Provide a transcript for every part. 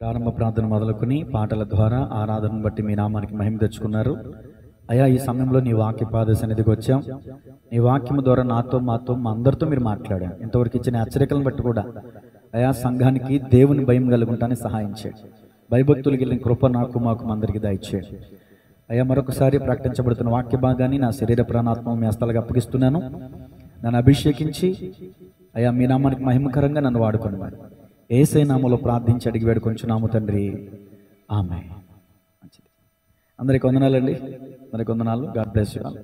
ప్రారంభ ప్రార్థన మొదలుకొని పాటల ద్వారా ఆరాధనను బట్టి మీ నామానికి మహిమ తెచ్చుకున్నారు. అయ్యా, ఈ సమయంలో నీ వాక్య పాద సన్నిధికి వచ్చాం. నీ వాక్యం ద్వారా నాతో మాతో మా అందరితో మీరు మాట్లాడారు. ఇంతవరకు ఇచ్చిన హెచ్చరికలను బట్టి కూడా అయా సంఘానికి దేవుని భయం కలుగుంటానికి సహాయం చేయండి. భయభక్తులకు వెళ్ళిన కృప నాకు మాకు అందరికీ దయచేయండి. అయ్యా, మరొకసారి ప్రకటించబడుతున్న వాక్య భాగాన్ని నా శరీర ప్రాణాత్మ మీ హస్తాలకు అప్పగిస్తున్నాను. నన్ను అభిషేకించి అయ్యా మీ నామానికి మహిమకరంగా నన్ను వాడుకొని వారు యేసయ్య నామములో ప్రార్థించి అడిగి వేడుకొంచున్నాము తండ్రి, ఆమేన్. మంచిది. అందరికి వందనాలండి, అందరికి వందనాలు. God bless you all.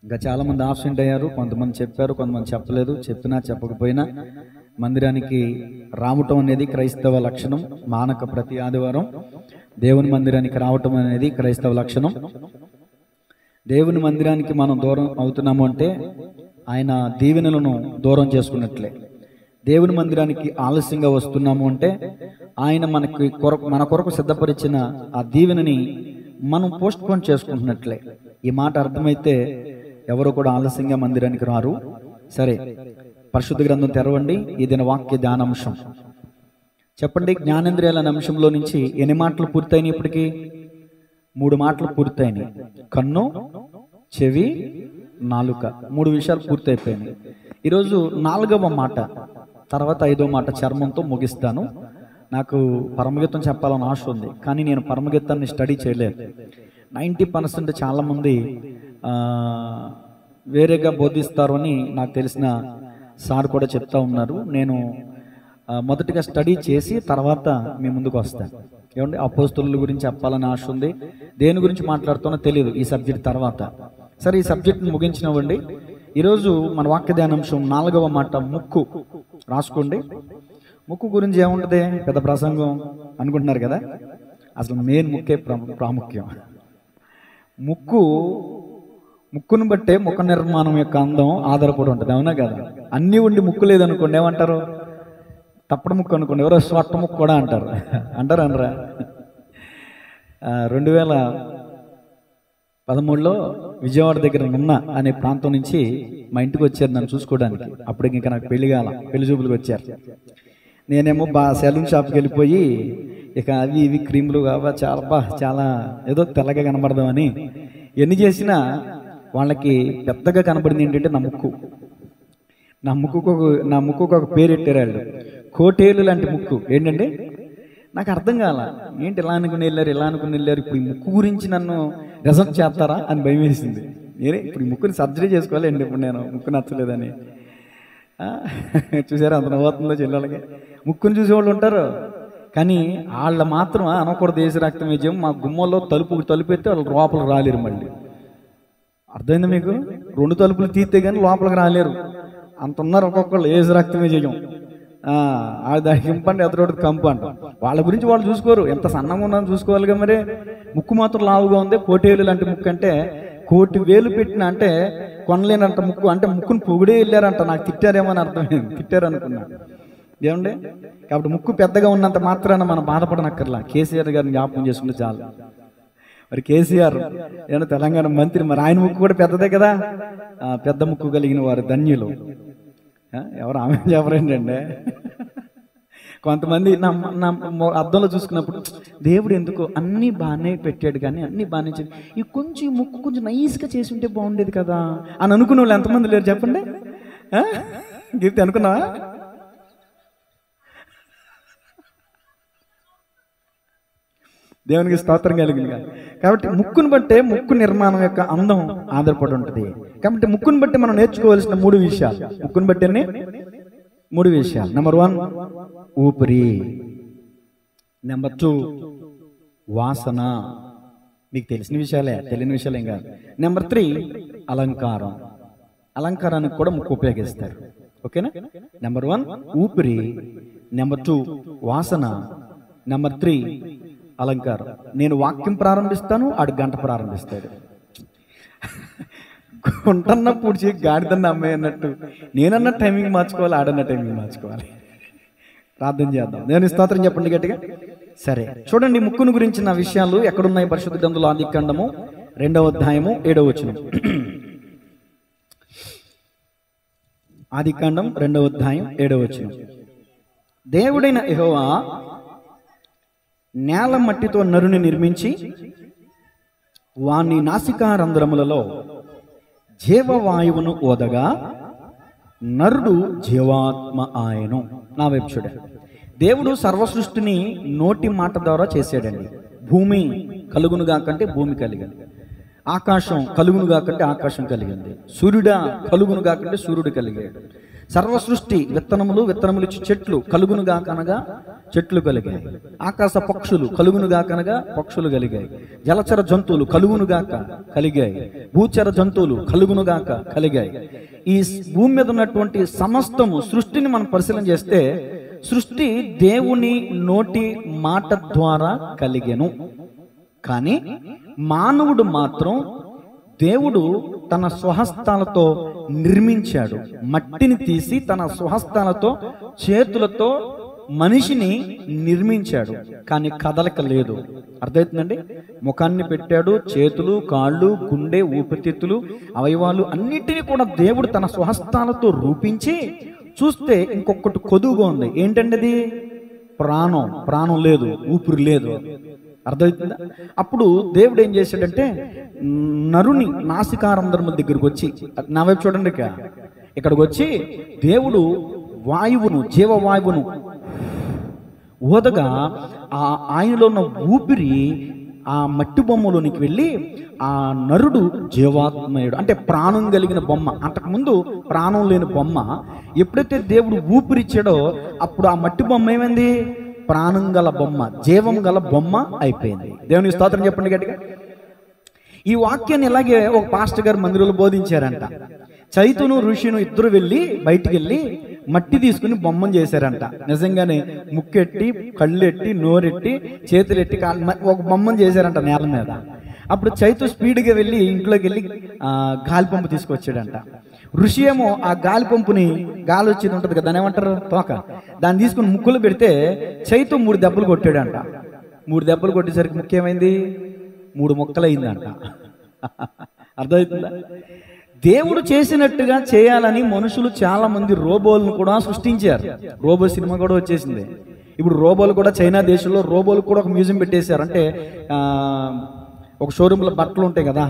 ఇంకా చాలామంది ఆబ్సెంట్ అయ్యారు. కొంతమంది చెప్పారు, కొంతమంది చెప్పలేదు. చెప్పినా చెప్పకపోయినా మందిరానికి రావటం అనేది క్రైస్తవ లక్షణం. మానక ప్రతి ఆదివారం దేవుని మందిరానికి రావటం అనేది క్రైస్తవ లక్షణం. దేవుని మందిరానికి మనం దూరం అవుతున్నాము అంటే ఆయన దీవెనలను దూరం చేసుకున్నట్లే. దేవుని మందిరానికి ఆలస్యంగా వస్తున్నాము అంటే ఆయన మన కొరకు సిద్ధపరిచిన ఆ దీవెనని మనం పోస్ట్ పోన్ చేసుకుంటున్నట్లే. ఈ మాట అర్థమైతే ఎవరు కూడా ఆలస్యంగా మందిరానికి రారు. సరే, పరిశుద్ధ గ్రంథం తెరవండి. ఈ దిన వాక్య ధ్యానాంశం చెప్పండి. జ్ఞానేంద్రియాల అనే అంశంలో నుంచి ఎన్ని మాటలు పూర్తయినాయి? ఇప్పటికీ 3 మాటలు పూర్తయినాయి. కన్ను, చెవి, నాలుక, 3 విషయాలు పూర్తయిపోయినాయి. ఈరోజు 4వ మాట, తర్వాత 5వ మాట చర్మంతో ముగిస్తాను. నాకు పరమగీతం చెప్పాలని ఆశ ఉంది, కానీ నేను పరమగీతాన్ని స్టడీ చేయలేదు. 90% చాలామంది వేరేగా బోధిస్తారు అని నాకు తెలిసిన సార్ కూడా చెప్తా ఉన్నారు. నేను మొదటిగా స్టడీ చేసి తర్వాత మీ ముందుకు వస్తాను. ఏమండి, అపోస్తలుల గురించి చెప్పాలని ఆశ ఉంది. దేని గురించి మాట్లాడుతానో తెలియదు ఈ సబ్జెక్ట్ తర్వాత. సరే, ఈ సబ్జెక్ట్ని ముగించినవ్వండి. ఈరోజు మన వాక్య ధ్యానాంశం 4వ మాట, ముక్కు. రాసుకోండి. ముక్కు గురించి ఏముంటుంది, పెద్ద ప్రసంగం అనుకుంటున్నారు కదా. అసలు మెయిన్ ముక్కే ప్రాముఖ్యం. ముక్కును బట్టే ముఖ నిర్మాణం యొక్క అందం ఆధారపడి ఉంటుంది. అవునా కదా? అన్నీ ఉండి ముక్కు లేదనుకోండి ఏమంటారు? తప్పుడు ముక్కు అనుకోండి, ఎవరో స్వట్ట ముక్కు కూడా అంటారు. అనరా? 2013లో విజయవాడ దగ్గర నున్న అనే ప్రాంతం నుంచి మా ఇంటికి వచ్చారు నన్ను చూసుకోవడానికి. అప్పటికి ఇంకా నాకు పెళ్లి చూపులకు వచ్చారు. నేనేమో సెలూన్ షాప్కి వెళ్ళిపోయి ఇక అవి ఇవి క్రీములు చాలా ఏదో తెల్లగా కనబడదామని ఎన్ని చేసినా వాళ్ళకి పెద్దగా కనబడింది ఏంటంటే నా ముక్కుకు ఒక పేరు పెట్టారు వాళ్ళు. కోటేలు లాంటి ముక్కు. ఏంటంటే నాకు అర్థం కాల. ఏంటి ఇలా అనుకుని వెళ్ళారు. ఇప్పుడు ఈ ముక్కు గురించి నన్ను రిజర్వ్ చేస్తారా అని భయం వేసింది. ఇప్పుడు ఈ ముక్కుని సర్జరీ చేసుకోవాలి అండి. ఇప్పుడు నేను ముక్కు నచ్చలేదని చూసారా అంత నవ్వుతుందో చెల్లెలకి. ముక్కుని చూసేవాళ్ళు ఉంటారు, కానీ వాళ్ళ మాత్రం అనకూడదు దేశ రక్తం విజయం. మా గుమ్మల్లో తలుపెత్తే వాళ్ళు లోపలికి రాలేరు. మళ్ళీ అర్థమైంది మీకు? 2 తలుపులు తీస్తే కానీ లోపలికి రాలేరు. అంత ఉన్నారు ఒక్కొక్కళ్ళు. ఏసు రక్తం విజయం దానికి ఇంపండి, ఎదురోడు కంపు అంట. వాళ్ళ గురించి వాళ్ళు చూసుకోరు. ఎంత సన్నంగా ఉన్నారో చూసుకోవాలిగా. మరి ముక్కు మాత్రం లావుగా ఉంది. కోటేలు లాంటి ముక్కు అంటే కోటి వేలు పెట్టిన అంటే కొనలేనంట ముక్కు. అంటే ముక్కును పొగిడే వెళ్ళారంట. నాకు తిట్టారేమో అని అర్థమైంది. తిట్టారు అనుకున్నా. ఏమండి, కాబట్టి ముక్కు పెద్దగా ఉన్నంత మాత్రాన మనం బాధపడనక్కర్లా. కేసీఆర్ గారిని జ్ఞాపకం చేసుకుంటే చాలు. మరి కేసీఆర్ ఏమన్నా తెలంగాణ మంత్రి, మరి ఆయన ముక్కు కూడా పెద్దదే కదా. పెద్ద ముక్కు కలిగిన వారు ధన్యులు. ఎవరు ఆమె చెప్పరేంటండి. కొంతమంది నా అద్దంలో చూసుకున్నప్పుడు దేవుడు ఎందుకో అన్నీ బాగానే పెట్టాడు, కానీ అన్నీ బాగానే ఈ కొంచెం ముక్కు కొంచెం నైస్గా చేసి ఉంటే బాగుండేది కదా అని అనుకునే వాళ్ళు ఎంతమంది లేరు చెప్పండి. గీర్తి అనుకున్నావా? దేవునికి స్తోత్రం కలిగింది. కాబట్టి ముక్కును బట్టే ముక్కు నిర్మాణం యొక్క అందం ఆధారపడి ఉంటుంది. కాబట్టి ముక్కును బట్టి మనం నేర్చుకోవాల్సిన 3 విషయాలు. ముక్కును బట్టి 3 విషయాలు. నెంబర్ 1 ఊపిరి. నెంబర్ 2 వాసన. మీకు తెలిసిన విషయాలే, తెలియని విషయాలు ఏం కాదు. నెంబర్ 3 అలంకారం. అలంకారానికి కూడా ముక్కు ఉపయోగిస్తారు. ఓకేనా? నెంబర్ 1 ఊపిరి, నెంబర్ 2 వాసన, నెంబర్ 3 అలంకారం. నేను వాక్యం ప్రారంభిస్తాను, ఆడు గంట ప్రారంభిస్తాడు. గుంటన్న పూడ్చి గాడిదన్న అమ్మాయి అన్నట్టు నేనన్న టైమింగ్ మార్చుకోవాలి, ఆడన్న టైమింగ్ మార్చుకోవాలి. ప్రార్థన చేద్దాం. నేను స్తోత్రం చెప్పండి గట్టిగా. సరే, చూడండి ముక్కును గురించిన విషయాలు ఎక్కడున్నాయి పరిశుద్ధ గ్రంథంలో. ఆదికాండము 2వ అధ్యాయము 7వ వచనం. ఆదికాండం 2వ అధ్యాయం 7వ వచనం. దేవుడైన యెహోవా నేల మట్టితో నరుని నిర్మించి వాని నాసికారంధ్రములలో జీవవాయువును ఓదగా నరుడు జీవాత్మ ఆయను. నా వైపు చూడండి. దేవుడు సర్వసృష్టిని నోటి మాట ద్వారా చేశాడండి. భూమి కలుగునుగా కంటే భూమి కలిగింది, ఆకాశం కలుగునుగా కంటే ఆకాశం కలిగింది, సూర్యుడా కలుగునుగా కంటే సూర్యుడు కలిగాడు. సర్వసృష్టి విత్తనములు ఇచ్చి చెట్లు కలుగునుగా కనగా చెట్లు కలిగాయి, ఆకాశ పక్షులు కలుగునుగా కనగా పక్షులు కలిగాయి, జలచర జంతువులు కలుగునుగాక కలిగాయి, భూచర జంతువులు కలుగునుగాక కలిగాయి. ఈ భూమి మీద ఉన్నటువంటి సమస్తము సృష్టిని మనం పరిశీలన చేస్తే సృష్టి దేవుని నోటి మాట ద్వారా కలిగెను. కానీ మానవుడు మాత్రం దేవుడు తన స్వహస్తాలతో నిర్మించాడు. మట్టిని తీసి తన స్వహస్తాలతో చేతులతో మనిషిని నిర్మించాడు. కానీ కదలిక లేదు. అర్థమవుతుందండి? ముఖాన్ని పెట్టాడు, చేతులు, కాళ్ళు, గుండె, ఊపిరితిత్తులు, అవయవాలు అన్నిటినీ కూడా దేవుడు తన స్వహస్తాలతో రూపించి చూస్తే ఇంకొకటి కొదువుగా ఉంది. ఏంటండి అది? ప్రాణం లేదు, ఊపిరి లేదు. అర్థమవుతుందా? అప్పుడు దేవుడు ఏం చేశాడంటే నరుని నాసికారంధ్రముల దగ్గరకు వచ్చి, నా వైపు చూడండి, ఇక్కడికి వచ్చి దేవుడు వాయువును, జీవవాయువును ఊదగా ఆయనలో ఉన్న ఊపిరి ఆ మట్టి బొమ్మలోనికి వెళ్ళి ఆ నరుడు జీవాత్మయుడు, అంటే ప్రాణం కలిగిన బొమ్మ. అంతకుముందు ప్రాణం లేని బొమ్మ. ఎప్పుడైతే దేవుడు ఊపిరిచ్చాడో అప్పుడు ఆ మట్టి బొమ్మ ఏమైంది? ప్రాణం గల బొమ్మ, జీవం గల బొమ్మ అయిపోయింది. దేవునికి స్తోత్రం చెప్పండి గట్టిగా. ఈ వాక్యాన్ని ఇలాగే ఒక పాస్టర్ గారు మందిరంలో బోధించారంట. చైతును ఋషిను ఇద్దరు బయటికి వెళ్ళి మట్టి తీసుకుని బొమ్మను చేశారంట. నిజంగానే ముక్కెట్టి, కళ్ళెట్టి, నోరెట్టి, చేతులెట్టి ఒక బొమ్మను చేశారంట నేల మీద. అప్పుడు చైతు స్పీడ్గా వెళ్ళి ఇంట్లోకి వెళ్ళి గాలి పంపు తీసుకొచ్చాడంట. ఋషి ఏమో ఆ గాలి పంపుని, గాలి వచ్చేది ఉంటుంది కదా, దాన్ని ఏమంటారు, తోక, దాన్ని తీసుకుని ముక్కులు పెడితే చైతు 3 దెబ్బలు కొట్టాడంట. 3 దెబ్బలు కొట్టేసరికి ముఖ్యమైంది 3 ముక్కలైందంట. అర్థమవుతుందా? దేవుడు చేసినట్టుగా చేయాలని మనుషులు చాలా మంది రోబోలను కూడా సృష్టించారు. రోబో సినిమా కూడా వచ్చేసింది. ఇప్పుడు రోబోలు కూడా చైనా దేశంలో రోబోలు కూడా ఒక మ్యూజియం పెట్టేశారు. అంటే ఒక షోరూంలో బట్టలు ఉంటాయి కదా,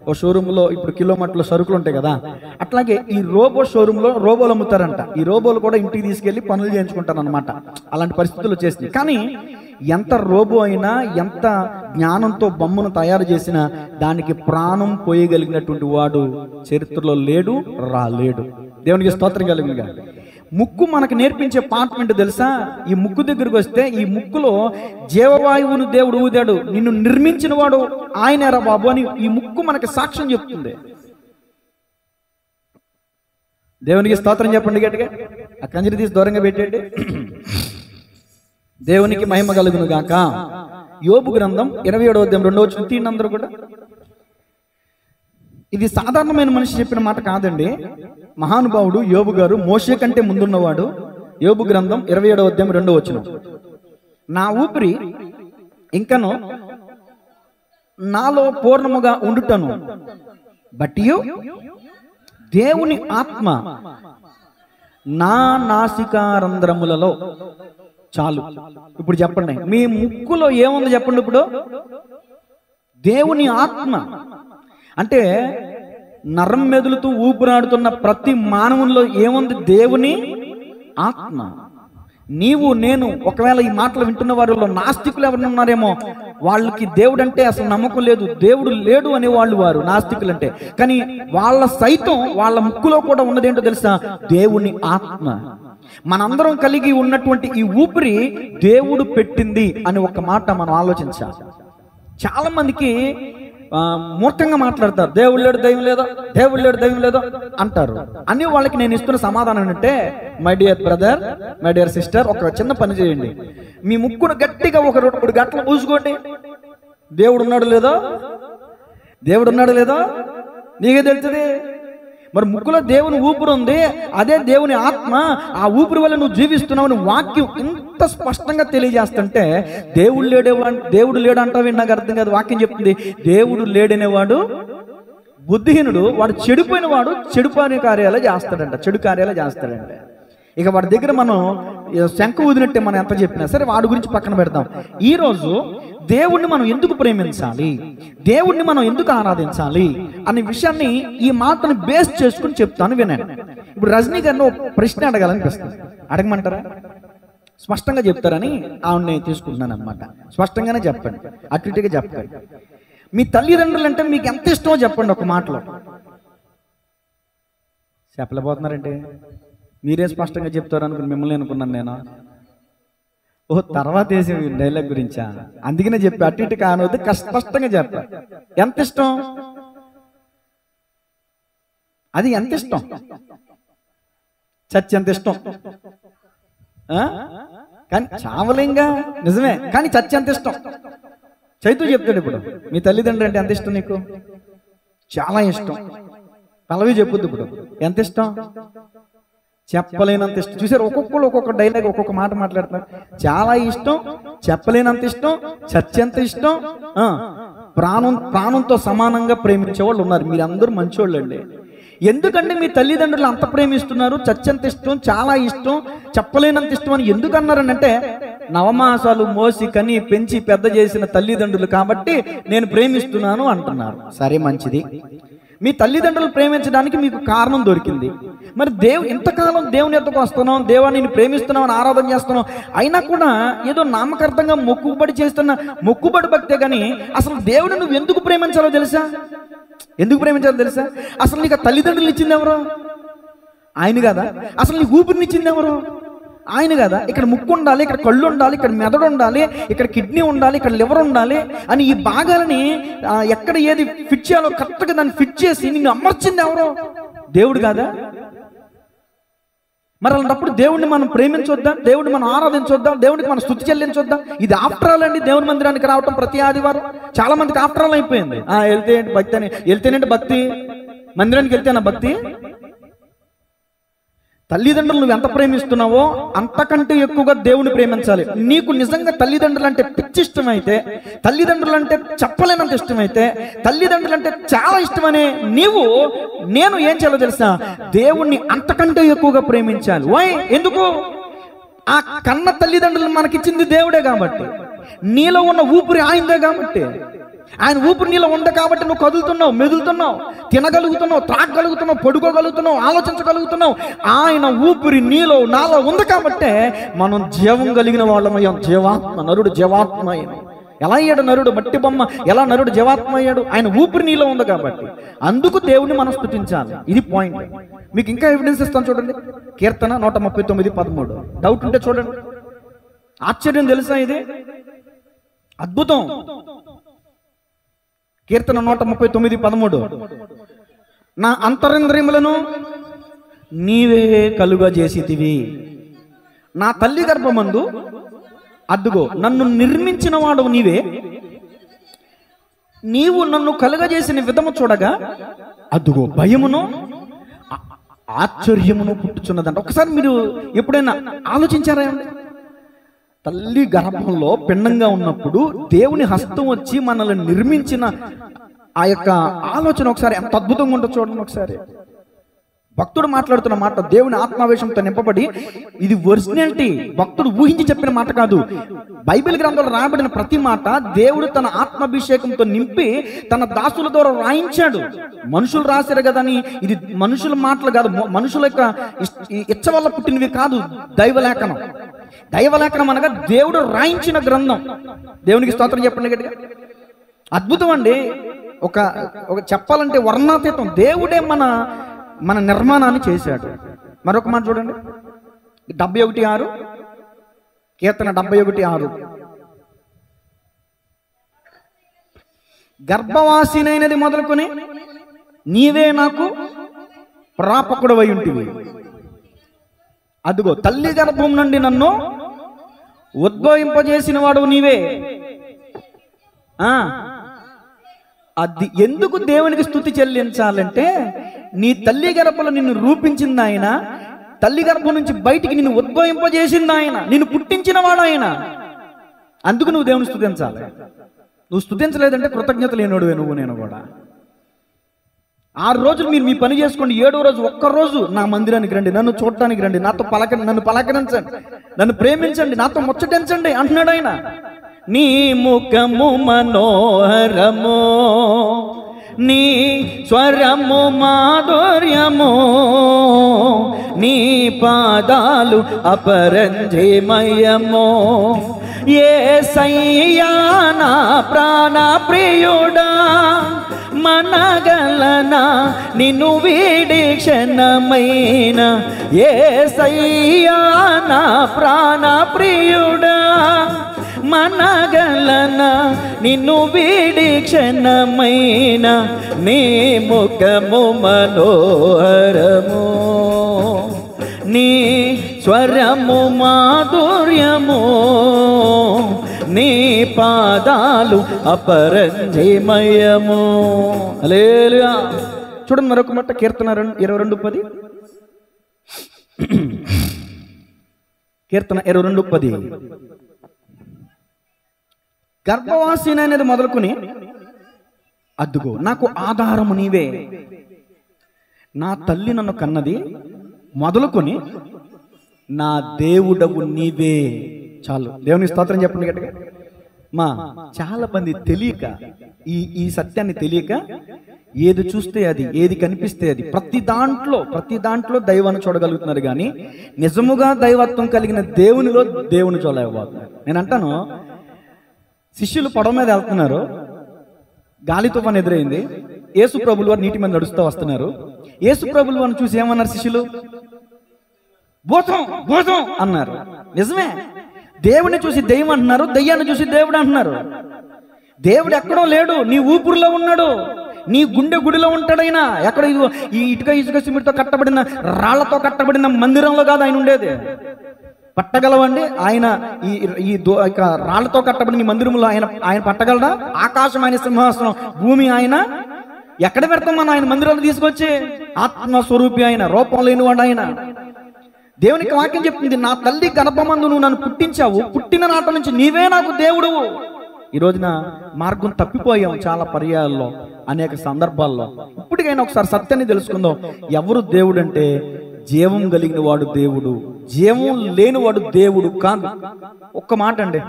ఒక షోరూంలో ఇప్పుడు కిలోమీటర్ల సరుకులు ఉంటాయి కదా, అట్లాగే ఈ రోబో షోరూంలో రోబోలు అమ్ముతారంట. ఈ రోబోలు కూడా ఇంటికి తీసుకెళ్లి పనులు చేయించుకుంటారు అనమాట. అలాంటి పరిస్థితులు వచ్చేసినాయి. కానీ ఎంత రోబో అయినా, ఎంత జ్ఞానంతో బొమ్మను తయారు చేసినా దానికి ప్రాణం పోయగలిగినటువంటి వాడు చరిత్రలో లేడు, రాలేడు. దేవునికి స్తోత్రం కలుగునుగా. ముక్కు మనకు నేర్పించే పాఠం ఏంటో తెలుసా? ఈ ముక్కు దగ్గరకు వస్తే ఈ ముక్కులో జీవవాయువును దేవుడు ఊదాడు. నిన్ను నిర్మించిన వాడు ఆయనేరా బాబు అని ఈ ముక్కు మనకి సాక్ష్యం చెప్తుంది. దేవునికి స్తోత్రం చెప్పండి గట్టిగా. ఆ కంజరి తీసి దూరంగా పెట్టండి. దేవునికి మహిమ కలుగును గాక. యోబు గ్రంథం 27వ అధ్యాయం 2వ వచనం తీయండి అందరూ కూడా. ఇది సాధారణమైన మనిషి చెప్పిన మాట కాదండి. మహానుభావుడు యోబు గారు, మోషే కంటే ముందున్నవాడు. యోబు గ్రంథం 27వ అధ్యాయం 2వ వచనం. నా ఊపిరి ఇంకను నాలో పూర్ణముగా ఉండుటను బట్టియు దేవుని ఆత్మ నా నాసికారంధ్రములలో చాలు. ఇప్పుడు చెప్పండి, మీ ముక్కులో ఏముంది చెప్పండి. ఇప్పుడు దేవుని ఆత్మ అంటే నరం మెదులుతూ ఊపిరాడుతున్న ప్రతి మానవుల్లో ఏముంది? దేవుని ఆత్మ. నీవు నేను ఒకవేళ ఈ మాటలు వింటున్న వారిలో నాస్తికులు ఎవరు ఉన్నారేమో, వాళ్ళకి దేవుడు అంటే అసలు నమ్మకం లేదు, దేవుడు లేడు అనేవాళ్ళు వారు నాస్తికులు అంటే. కానీ వాళ్ళ సైతం వాళ్ళ ముక్కులో కూడా ఉన్నదేంటో తెలుసా? దేవుని ఆత్మ. మనందరం కలిగి ఉన్నటువంటి ఈ ఊపిరి దేవుడు పెట్టింది అని ఒక మాట మనం ఆలోచించాలి. చాలా మందికి మూర్ఖంగా మాట్లాడతారు. దేవుడు లేడు, దైవం లేదో, దేవుడు లేడు, దైవం లేదో అంటారు. అని వాళ్ళకి నేను ఇస్తున్న సమాధానం ఏంటంటే, my dear brother, my dear sister, ఒక చిన్న పని చేయండి. మీ ముక్కును గట్టిగా ఒక 2 గంటలు పూసుకోండి. దేవుడు ఉన్నాడు లేదో, దేవుడు ఉన్నాడు లేదో నీకే తెలుస్తుంది. మరి ముక్కులో దేవుని ఊపిరి ఉంది, అదే దేవుని ఆత్మ. ఆ ఊపిరి వల్ల నువ్వు జీవిస్తున్నావు వాక్యం ఇంత స్పష్టంగా తెలియజేస్తుంటే, దేవుడు లేడు అంటావు. నాకు అర్థం కాదు. వాక్యం చెప్తుంది దేవుడు లేడనేవాడు బుద్ధిహీనుడు, వాడు చెడిపోయిన వాడు చెడు కార్యాలు చేస్తాడంట. ఇక వాడి దగ్గర మనం శంఖ ఊదినట్టే మనం ఎంత చెప్పినా సరే వాడి గురించి పక్కన పెడతాం. ఈరోజు దేవుణ్ణి మనం ఎందుకు ప్రేమించాలి, దేవుణ్ణి మనం ఎందుకు ఆరాధించాలి అనే విషయాన్ని ఈ మాటను బేస్ చేసుకుని చెప్తాను, వినండి. ఇప్పుడు రజనీ గారిని ఒక ప్రశ్న అడగాలనిపిస్తుంది. అడగమంటారా? స్పష్టంగా చెప్తారని ఆవిడని తీసుకుంటున్నాను అనమాట. స్పష్టంగానే చెప్పండి, అటు ఇటుగా చెప్పండి. మీ తల్లిదండ్రులు అంటే మీకు ఎంత ఇష్టమో చెప్పండి ఒక మాటలో. చెప్పలేకపోతున్నారంటే మీరే స్పష్టంగా చెప్తారు అనుకుని మిమ్మల్ని అనుకున్నాను నేను. ఓహో, తర్వాత వేసే డైలాగ్ గురించా? అందుకనే చెప్పి అటు ఇటు కానవద్దు, స్పష్టంగా చెప్పా. ఎంత ఇష్టం? అది ఎంత ఇష్టం? చచ్చి ఎంత ఇష్టం? కానీ చావలేంగా, నిజమే. కానీ చచ్చి ఎంత ఇష్టం? చైతు చెప్తాడు ఇప్పుడు, మీ తల్లిదండ్రులు అంటే ఎంత ఇష్టం నీకు? చాలా ఇష్టం. పల్లవి చెప్పుద్దు ఇప్పుడు, ఎంత ఇష్టం? చెప్పలేనంత ఇష్టం. చూసారు, ఒక్కొక్కరు ఒక్కొక్క డైలాగ్ ఒక్కొక్క మాట మాట్లాడుతున్నారు. చాలా ఇష్టం, చెప్పలేనంత ఇష్టం, చచ్చేంత ఇష్టం, ప్రాణంతో సమానంగా ప్రేమించే వాళ్ళు ఉన్నారు. మీరందరూ మంచోళ్ళు అండి. ఎందుకంటే మీ తల్లిదండ్రులు అంత ప్రేమిస్తున్నారు, చచ్చెంత ఇష్టం, చాలా ఇష్టం, చెప్పలేనంత ఇష్టం అని ఎందుకు అన్నారనంటే, నవమాసాలు మోసి కని పెంచి పెద్ద చేసిన తల్లిదండ్రులు కాబట్టి నేను ప్రేమిస్తున్నాను అంటున్నారు. సరే, మంచిది. మీ తల్లిదండ్రులు ప్రేమించడానికి మీకు కారణం దొరికింది. మరి ఇంతకాలం దేవుని ఎద్దకు వస్తున్నాం, దేవా నేను ప్రేమిస్తున్నాం అని ఆరాధన చేస్తున్నాం, అయినా కూడా ఏదో నామకార్థంగా మొక్కుబడి చేస్తున్న మొక్కుబడి భక్తే కానీ అసలు దేవుని నువ్వు ఎందుకు ప్రేమించాలో తెలుసా? ఎందుకు ప్రేమించాలో తెలుసా? అసలు నీకు తల్లిదండ్రులు ఇచ్చింది ఎవరు? ఆయన కదా. అసలు నీకు ఊపిరినిచ్చింది ఎవరు? ఆయన కదా. ఇక్కడ ముక్కు ఉండాలి, ఇక్కడ కళ్ళు ఉండాలి, ఇక్కడ మెదడు ఉండాలి, ఇక్కడ కిడ్నీ ఉండాలి, ఇక్కడ లివర్ ఉండాలి అని ఈ భాగాలని ఎక్కడ ఏది ఫిట్ చేయాలో కరెక్ట్గా దాన్ని ఫిట్ చేసి నిన్ను అమర్చింది ఎవరు? దేవుడు కాదా? మరి అలాంటప్పుడు దేవుడిని మనం ప్రేమించొద్దాం, దేవుడిని మనం ఆరాధించొద్దాం, దేవుడికి మనం స్తుతి చెల్లించొద్దాం. ఇది ఆఫ్టర్ ఆల్ అండి. దేవుని మందిరానికి రావటం ప్రతి ఆదివారం చాలా మందికి ఆఫ్టర్ ఆల్ అయిపోయింది. వెళ్తే ఏంటి భక్తి అని, వెళ్తేనేంటి భక్తి, మందిరానికి వెళ్తేనా భక్తి? తల్లిదండ్రులు నువ్వు ఎంత ప్రేమిస్తున్నావో అంతకంటే ఎక్కువగా దేవుని ప్రేమించాలి. నీకు నిజంగా తల్లిదండ్రులు అంటే పిచ్చి ఇష్టమైతే, తల్లిదండ్రులు అంటే చెప్పలేనంత ఇష్టమైతే, తల్లిదండ్రులు అంటే చాలా ఇష్టమనే నేను ఏం చేయాలో తెలుసా? దేవుణ్ణి అంతకంటే ఎక్కువగా ప్రేమించాలి. ఎందుకు? ఆ కన్న తల్లిదండ్రులు మనకిచ్చింది దేవుడే కాబట్టి, నీలో ఉన్న ఊపిరి ఆయనదే కాబట్టి, ఆయన ఊపిరి నీలో ఉంది కాబట్టి నువ్వు కదులుతున్నావు, మెదులుతున్నావు, తినగలుగుతున్నావు, త్రాగలుగుతున్నావు, పడుకోగలుగుతున్నావు, ఆలోచించగలుగుతున్నావు. ఆయన ఊపిరి నీలో నాలో ఉంది కాబట్టే మనం జీవం కలిగిన వాళ్ళమయ్యాం. జీవాత్మ, నరుడు జీవాత్మ అయ్యాడు. ఎలా అయ్యాడు నరుడు? మట్టి బొమ్మ. ఎలా నరుడు జీవాత్మ అయ్యాడు? ఆయన ఊపిరి నీలో ఉంది కాబట్టి. అందుకు దేవుని మనం స్తుతించాలి. ఇది పాయింట్. మీకు ఇంకా ఎవిడెన్స్ ఇస్తాను చూడండి. కీర్తన 139:13. డౌట్ ఉంటే చూడండి. ఆశ్చర్యం తెలుసా? ఇది అద్భుతం. కీర్తన 139:13. నా అంతరింద్రియములను నీవే కలుగా చేసితివి, నా తల్లి గర్భమందు అద్దుగో నన్ను నిర్మించిన వాడు నీవే, నీవు నన్ను కలుగజేసిన విధము చూడగా అద్దుగో భయమును ఆశ్చర్యమును పుట్టుచున్నదంట. ఒకసారి మీరు ఎప్పుడైనా ఆలోచించారా? తల్లి గర్భంలో పిండంగా ఉన్నప్పుడు దేవుని హస్తం వచ్చి మనల్ని నిర్మించిన ఆ యొక్క ఆలోచన ఒకసారి ఎంత అద్భుతంగా ఉంటుందో చూడండి. ఒకసారి భక్తుడు మాట్లాడుతున్న మాట దేవుని ఆత్మావేశంతో నింపబడి, ఇది ఒరిజినాలిటీ. భక్తుడు ఊహించి చెప్పిన మాట కాదు. బైబిల్ గ్రంథంలో రాయబడిన ప్రతి మాట దేవుడు తన ఆత్మాభిషేకంతో నింపి తన దాసుల ద్వారా రాయించాడు. మనుషులు రాశారు కదా అని ఇది మనుషుల మాటలు కాదు, మనుషుల యొక్క ఇచ్చ వల్ల పుట్టినవి కాదు. దైవలేఖనం. దైవలేఖనం అనగా దేవుడు రాయించిన గ్రంథం. దేవునికి స్తోత్రం చెప్పండి గట్టిగా. అద్భుతం అండి. ఒక చెప్పాలంటే వర్ణాతీతం. దేవుడే మన నిర్మాణాన్ని చేశాడు. మరొక మాట చూడండి. 71:6. కీర్తన 71:6. గర్భవాసినైనది మొదలుకొని నీవే నాకు ప్రాపకుడవై ఉంటివి. అదిగో తల్లి గర్భం నుండి నన్ను ఉద్భవింపజేసిన వాడు నీవే. అది ఎందుకు దేవునికి స్తుతి చెల్లించాలంటే, నీ తల్లి గర్భంలో నిన్ను రూపించింది ఆయన, తల్లి గర్భం నుంచి బయటికి నిన్ను ఉద్భవింపజేసింది ఆయన, నిన్ను పుట్టించిన వాడు ఆయన. అందుకు నువ్వు దేవుని స్తుతించాలి. నువ్వు స్తుతించలేదంటే కృతజ్ఞత లేనోడువే నువ్వు, నేను కూడా. 6 రోజులు మీరు మీ పని చేసుకోండి, 7వ రోజు ఒక్కరోజు నా మందిరానికి రండి, నన్ను చూడటానికి రండి, నాతో నన్ను పలకరించండి, నన్ను ప్రేమించండి, నాతో ముచ్చటించండి అంటున్నాడు ఆయన. నీ ముఖము మనోహరము, నీ స్వరము మాధుర్యము, నీ పాదాలు అపరంజిమయము. యేసయ్యా నా ప్రాణ ప్రియుడా, మనగలనా నిన్ను వీడి క్షణమైన. యేసయ్యా నా ప్రాణ ప్రియుడా, మనగలనా నిన్ను వీడి క్షణమైన. నీ ముఖము మనోహరము, నీ స్వరము మాధుర్యము, నీ పాదాలు అపరంజిమయము. హల్లెలూయా. చూడండి మరొక మాట, కీర్తన 22:10. కీర్తన 22:10. గర్భవాసిని అనేది మొదలుకొని, అద్దుగో నాకు ఆధారము నీవే, నా తల్లి నన్ను కన్నది మొదలుకొని నా దేవుడవు నీవే. చాలు, దేవుని స్తోత్రం చెప్పండి గట్టిగా. చాలా మంది తెలియక, ఈ సత్యాన్ని తెలియక ఏది చూస్తే అది, ఏది కనిపిస్తే అది, ప్రతి దాంట్లో దైవాన్ని చూడగలుగుతున్నారు, కానీ నిజముగా దైవత్వం కలిగిన దేవునిలో దేవుని చూడలేకపోతున్నారు. నేను అంటాను, శిష్యులు పడవ మీద వెళ్తున్నారు, గాలి తుఫాను ఎదురైంది, యేసు ప్రభులు వారు నీటి మీద నడుస్తూ వస్తున్నారు. యేసు ప్రభులు వారిని చూసి ఏమన్నారు శిష్యులు? భూతం భూతం అన్నారు. నిజమే, దేవుని చూసి దెయ్యం అంటున్నారు, దెయ్యాన్ని చూసి దేవుడు అంటున్నారు. దేవుడు ఎక్కడో లేడు, నీ ఊపిరిలో ఉన్నాడు, నీ గుండె గుడిలో ఉంటాడైనా. ఎక్కడ ఈ ఇటుక సిమెంట్తో కట్టబడిన, రాళ్లతో కట్టబడిన మందిరంలో కాదు ఆయన ఉండేది. పట్టగలవండి ఆయన? ఈ రాళ్లతో కట్టబడిన మందిరంలో ఆయన పట్టగలడా? ఆకాశం ఆయన సింహాసనం, భూమి ఆయన. ఎక్కడ పెడతాం మనం ఆయన మందిరాలు తీసుకొచ్చి? ఆత్మస్వరూపి ఆయన, రూపం లేనివాడు ఆయన. దేవునికి వాక్యం చెప్తుంది, నా తల్లి గర్భమందు నువ్వు నన్ను పుట్టించావు, పుట్టిన నాట నుంచి నీవే నాకు దేవుడు. ఈ రోజున మార్గం తప్పిపోయాం చాలా పర్యాయాల్లో, అనేక సందర్భాల్లో. ఇప్పటికైనా ఒకసారి సత్యాన్ని తెలుసుకుందాం. ఎవరు దేవుడు అంటే, జీవం కలిగిన వాడు దేవుడు, జీవం లేనివాడు దేవుడు కాదు. ఒక్క మాట అండి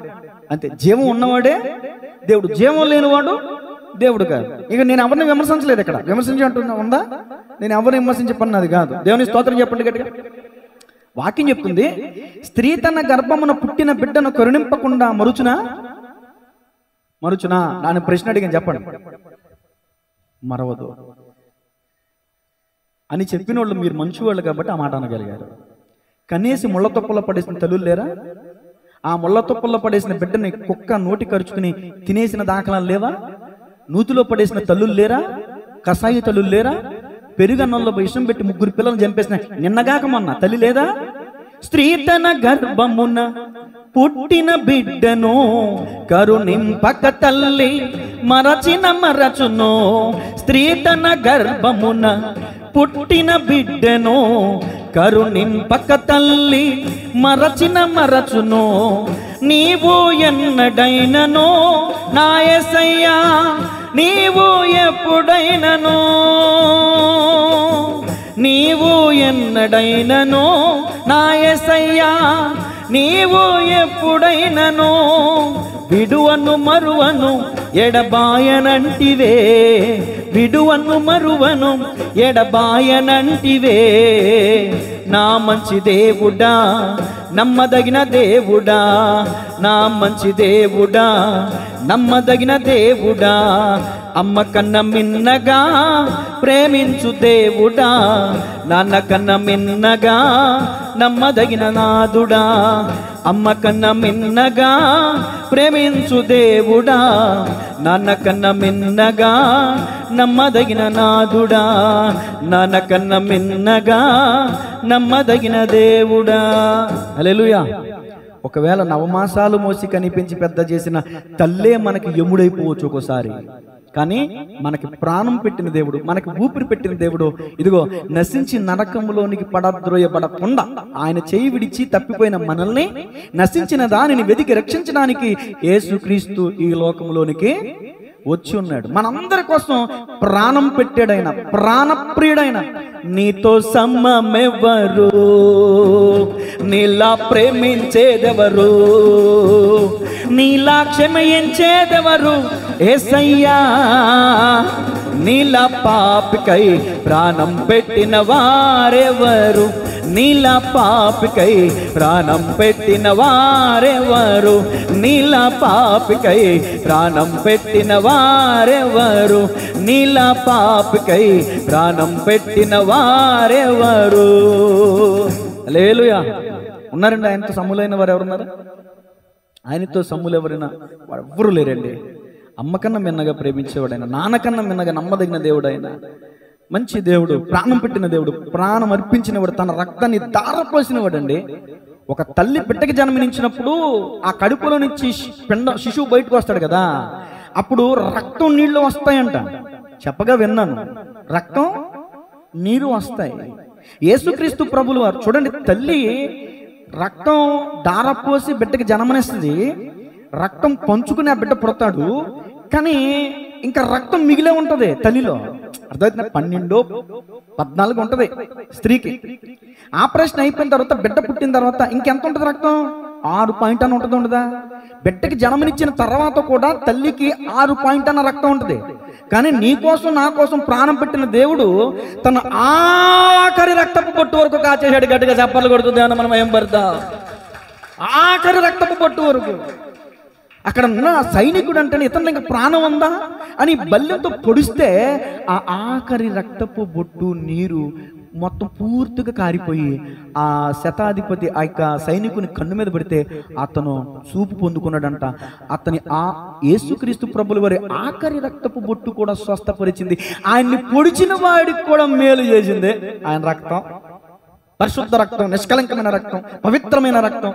అంతే. జీవం ఉన్నవాడే దేవుడు, జీవం లేనివాడు దేవుడు కాదు. ఇక నేను ఎవరిని విమర్శించలేదు, ఇక్కడ విమర్శించి అంటున్నా ఉందా? నేను ఎవరిని విమర్శించి పన్నది కాదు. దేవుని స్తోత్రం చెప్పండి గట్టిగా. వాక్యం చెప్తుంది, స్త్రీ తన గర్భమున పుట్టిన బిడ్డను కరుణింపకుండా మరుచునా నాన్న ప్రశ్న అడిగాను, చెప్పండి. మరవదు అని చెప్పిన వాళ్ళు మీరు మంచివాళ్ళు కాబట్టి ఆ మాట అనగలిగారు. కనీసం ముళ్ళ తొప్పల్లో పడేసిన తల్లులు లేరా? ఆ ముళ్ళ తొప్పల్లో పడేసిన బిడ్డని కుక్క నోటి కరుచుకుని తినేసిన దాఖలాలు లేవా? నూతిలో పడేసిన తల్లులు లేరా? కసాయి తల్లులు లేరా? పెరుగన్నంలో విషం పెట్టి 3 పిల్లలను చంపేసిన నిన్నగాక మొన్న తల్లి లేదా? స్త్రీ తన గర్భమున పుట్టిన బిడ్డను కరుణింపక తల్లి మరచును. స్త్రీ తన గర్భమున పుట్టిన బిడ్డను కరుణింపక తల్లి మరచును. నీవు ఎన్నడైనను నా యేసయ్యా, నీవు ఎప్పుడైనను, నీవు ఎన్నడైనను నా యేసయ్యా, నీవు ఎప్పుడైనను విడువను మరువను ఎడబాయనంటివే, విడువను మరువను ఎడబాయనంటివే. నా మంచి దేవుడా, నమ్మదగిన దేవుడా, నా మంచి దేవుడా, నమ్మదగిన దేవుడా, అమ్మ కన్న మిన్నగా ప్రేమించు దేవుడా, నాన్న కన్న మిన్నగా నమ్మదగిన నాదుడా, అమ్మ కన్న మిన్నగా ప్రేమించు దేవుడా, నాన్న కన్న మిన్నగా నమ్మదగిన నాదుడా, నాన్న కన్న మిన్నగా నమ్మదగిన దేవుడా. హల్లెలూయా. ఒకవేళ 9 మాసాలు మోసి కనిపించి పెద్ద చేసిన తల్లే మనకి యముడైపోవచ్చు ఒక్కోసారి. కానీ మనకి ప్రాణం పెట్టిన దేవుడు, మనకి ఊపిరి పెట్టిన దేవుడు, ఇదిగో నశించి నరకంలోనికి పడద్రోయబడకుండా ఆయన చేయి విడిచి తప్పిపోయిన మనల్ని, నశించిన దానిని వెతికి రక్షించడానికి యేసుక్రీస్తు ఈ లోకంలోనికి వచ్చి ఉన్నాడు. మనందరి కోసం ప్రాణం పెట్టాడైన, ప్రాణప్రియుడైన. నీతో సమమెవరు, నీలా ప్రేమించేదెవరు, నీలా క్షమించేదెవరు యేసయ్యా. నీలా పాపికై ప్రాణం పెట్టిన వారెవరు, నీలా పాపికై ప్రాణం పెట్టిన వారెవరు, నీలా పాపికై ప్రాణం పెట్టిన వారెవరు, నీలా పాపికై ప్రాణం పెట్టిన వారెవరు. హల్లెలూయా. ఉన్నారండి ఆయనతో సమ్ములైన వారు ఎవరున్నారు? ఆయనతో సమ్ములు ఎవరైనా ఎవరు లేరండి. అమ్మకన్నా మిన్నగా ప్రేమించేవాడైనా, నాన్నకన్నా మిన్నగా నమ్మదగిన దేవుడైనా, మంచి దేవుడు, ప్రాణం పెట్టిన దేవుడు, ప్రాణం అర్పించినవాడు, తన రక్తాన్ని ధారపోసినవాడు అండి. ఒక తల్లి బిడ్డకి జన్మనించినప్పుడు ఆ కడుపులో నుంచి శిశువు బయటకు వస్తాడు కదా, అప్పుడు రక్తం నీళ్లు వస్తాయంట. చెప్పగా విన్నాను, రక్తం నీరు వస్తాయి. యేసుక్రీస్తు ప్రభులు వారు చూడండి, తల్లి రక్తం ధారపోసి బిడ్డకి జన్మనిస్తుంది, రక్తం పంచుకుని ఆ బిడ్డ పుడతాడు. కానీ ఇంకా రక్తం మిగిలే ఉంటది తల్లిలో. అర్థమవుతుంది? 12-14 ఉంటది స్త్రీకి. ఆపరేషన్ అయిపోయిన తర్వాత బిడ్డ పుట్టిన తర్వాత ఇంకెంత ఉంటుంది రక్తం? 6 పాయింట్ అని ఉంటుంది, ఉండదా? బిడ్డకి జన్మనిచ్చిన తర్వాత కూడా తల్లికి 6 పాయింట్ అన్న రక్తం ఉంటుంది. కానీ నీ కోసం నా కోసం ప్రాణం పెట్టిన దేవుడు తన ఆఖరి రక్తపు పొట్టు వరకు కాచేసాడు. గట్టిగా చప్పట్లు కొడుతుంది అని మనం ఏం పడతాం? ఆఖరి రక్తపు పొట్టు వరకు. అక్కడ ఉన్న సైనికుడు అంటే ఇతను ఇంకా ప్రాణం ఉందా అని బల్లెంతో పొడిస్తే ఆ ఆఖరి రక్తపు బొట్టు నీరు మొత్తం పూర్తిగా కారిపోయి ఆ శతాధిపతి ఆ యొక్క సైనికుని కన్ను మీద పడితే అతను చూపు పొందుకున్నాడంట. అతని ఆ యేసుక్రీస్తు ప్రభుల వారి ఆఖరి రక్తపు బొట్టు కూడా స్వస్థపరిచింది. ఆయన్ని పొడిచిన వాడికి కూడా మేలు చేసింది ఆయన రక్తం. పరిశుద్ధ రక్తం, నిష్కలంకమైన రక్తం, పవిత్రమైన రక్తం.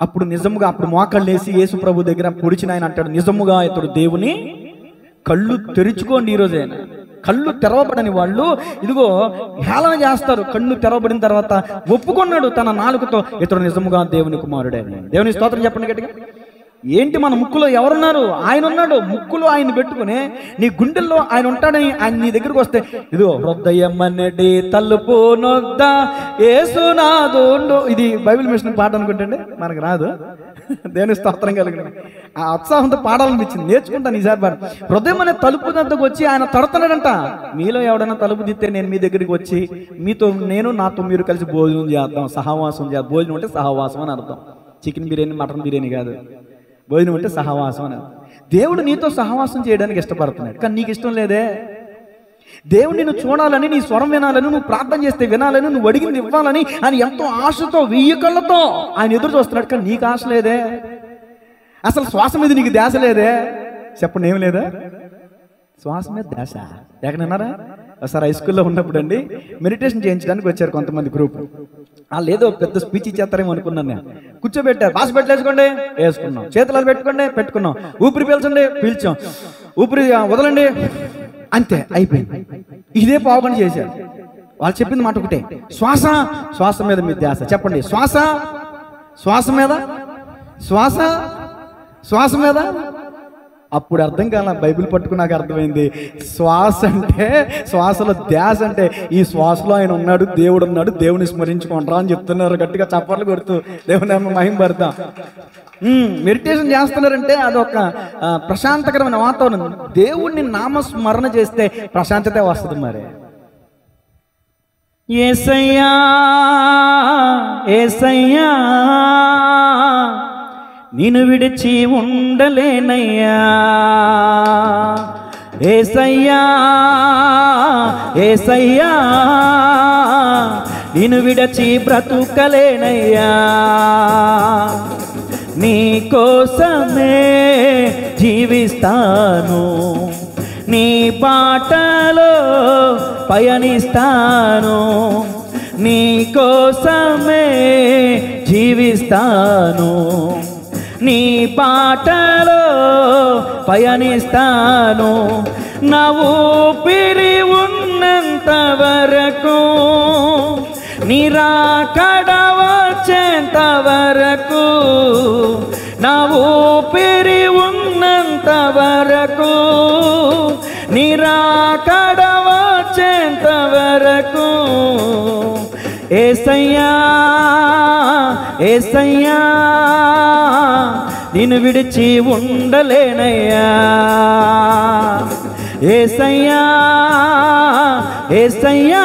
అప్పుడు నిజముగా అప్పుడు మోకాళ్ళు వేసి యేసు ప్రభు దగ్గర పొడిచిన ఆయన అంటాడు, నిజముగా ఇతడు దేవుని కళ్ళు తెరుచుకోండి. ఈరోజు ఆయన కళ్ళు తెరవబడని వాళ్ళు ఇదిగో హేళన చేస్తారు. కళ్ళు తెరవబడిన తర్వాత ఒప్పుకున్నాడు తన నాలుకతో, ఇతడు నిజముగా దేవుని కుమారుడే. దేవుని స్తోత్రం చెప్పండి గట్టిగా. ఏంటి మన ముక్కులో ఎవరున్నారు? ఆయన ఉన్నాడు. ముక్కులో ఆయన పెట్టుకుని నీ గుండెల్లో ఆయన ఉంటాడని ఆయన నీ దగ్గరకు వస్తే, ఇదిగో హృదయమన్నటి తలుపు నొద్ద యేసునాథుండు. ఇది బైబిల్ మిషన్ పాట అనుకుంటండి, మనకు రాదు. దేవుని స్తోత్రం కలిగిన ఆ ఉత్సాహంతో పాడాలనిపించింది, నేర్చుకుంటాను ఈసారి పాట. హృదయం అనే తలుపు వద్దకు వచ్చి ఆయన తడుతున్నాడంట. మీలో ఎవడైనా తలుపు దిస్తే నేను మీ దగ్గరికి వచ్చి మీతో నేను నాతో మీరు కలిసి భోజనం చేద్దాం, సహవాసం చేద్దాం. భోజనం అంటే సహవాసం అని అర్థం. చికెన్ బిర్యానీ, మటన్ బిర్యానీ కాదు. భోజనం అంటే సహవాసం అని. దేవుడు నీతో సహవాసం చేయడానికి ఇష్టపడుతున్నాడు, కానీ నీకు ఇష్టం లేదే. దేవుడు నిన్ను చూడాలని, నీ స్వరం వినాలని, నువ్వు ప్రార్థన చేస్తే వినాలని, నువ్వు అడిగింది ఇవ్వాలని ఆయన ఎంతో ఆశతో 1000 కళ్ళతో ఆయన ఎదురు చూస్తున్నాడు, కానీ నీకు ఆశ లేదే. అసలు శ్వాస మీద నీకు ధ్యాస లేదే. చెప్పండి, ఏమి లేదా? శ్వాస మీద ధ్యాస. ఎక్కడన్నారా? ఒకసారి హై స్కూల్లో ఉన్నప్పుడు అండి మెడిటేషన్ చేయించడానికి వచ్చారు కొంతమంది గ్రూప్. వాళ్ళు ఏదో పెద్ద స్పీచ్ ఇచ్చేస్తారేమో అనుకున్నాను నేను. కూర్చోబెట్టారు, బాస్ పెట్టేసుకోండి, వేసుకున్నాం. చేతులు పెట్టుకోండి, పెట్టుకున్నాం. ఊపిరి పీల్చండి, పీల్చాం. ఊపిరి వదలండి, అంతే, అయిపోయింది. ఇదే పావుపని చేశారు. వాళ్ళు చెప్పింది మాట ఒకటే, శ్వాస, శ్వాస మీద మీ ధ్యాస. చెప్పండి, శ్వాస, శ్వాస మీద, శ్వాస, శ్వాస మీద. అప్పుడు అర్థం కాల, బైబిల్ పట్టుకున్నాక అర్థమైంది. శ్వాస అంటే, శ్వాసలో ధ్యాస అంటే ఈ శ్వాసలో ఆయన ఉన్నాడు, దేవుడు ఉన్నాడు, దేవుని స్మరించుకుంటారా అని చెప్తున్నారు. గట్టిగా చప్పట్లు కొడుతూ దేవుని మహిమ పడతాం. మెడిటేషన్ చేస్తున్నారంటే అదొక ప్రశాంతకరమైన వాతావరణం. దేవుడిని నామస్మరణ చేస్తే ప్రశాంతత వస్తుంది. మరి యేసయ్యా యేసయ్యా నిన్ను విడిచి ఉండలేనయ్యా, యేసయ్యా యేసయ్యా నిన్ను విడిచి బ్రతుకలేనయ్యా, నీ కోసమే జీవిస్తాను, నీ బాటలో పయనిస్తాను, నీ కోసమే జీవిస్తాను, నీ బాటలో పయనిస్తాను. నా ఊపిరి ఉన్నంత వరకు, నీ రాకడ వచ్చేంత వరకు, నా ఊపిరి ఉన్నంత వరకు యేసయ్యా యేసయ్యా నిన్ను విడిచి ఉండలేనయ్యా, యేసయ్యా యేసయ్యా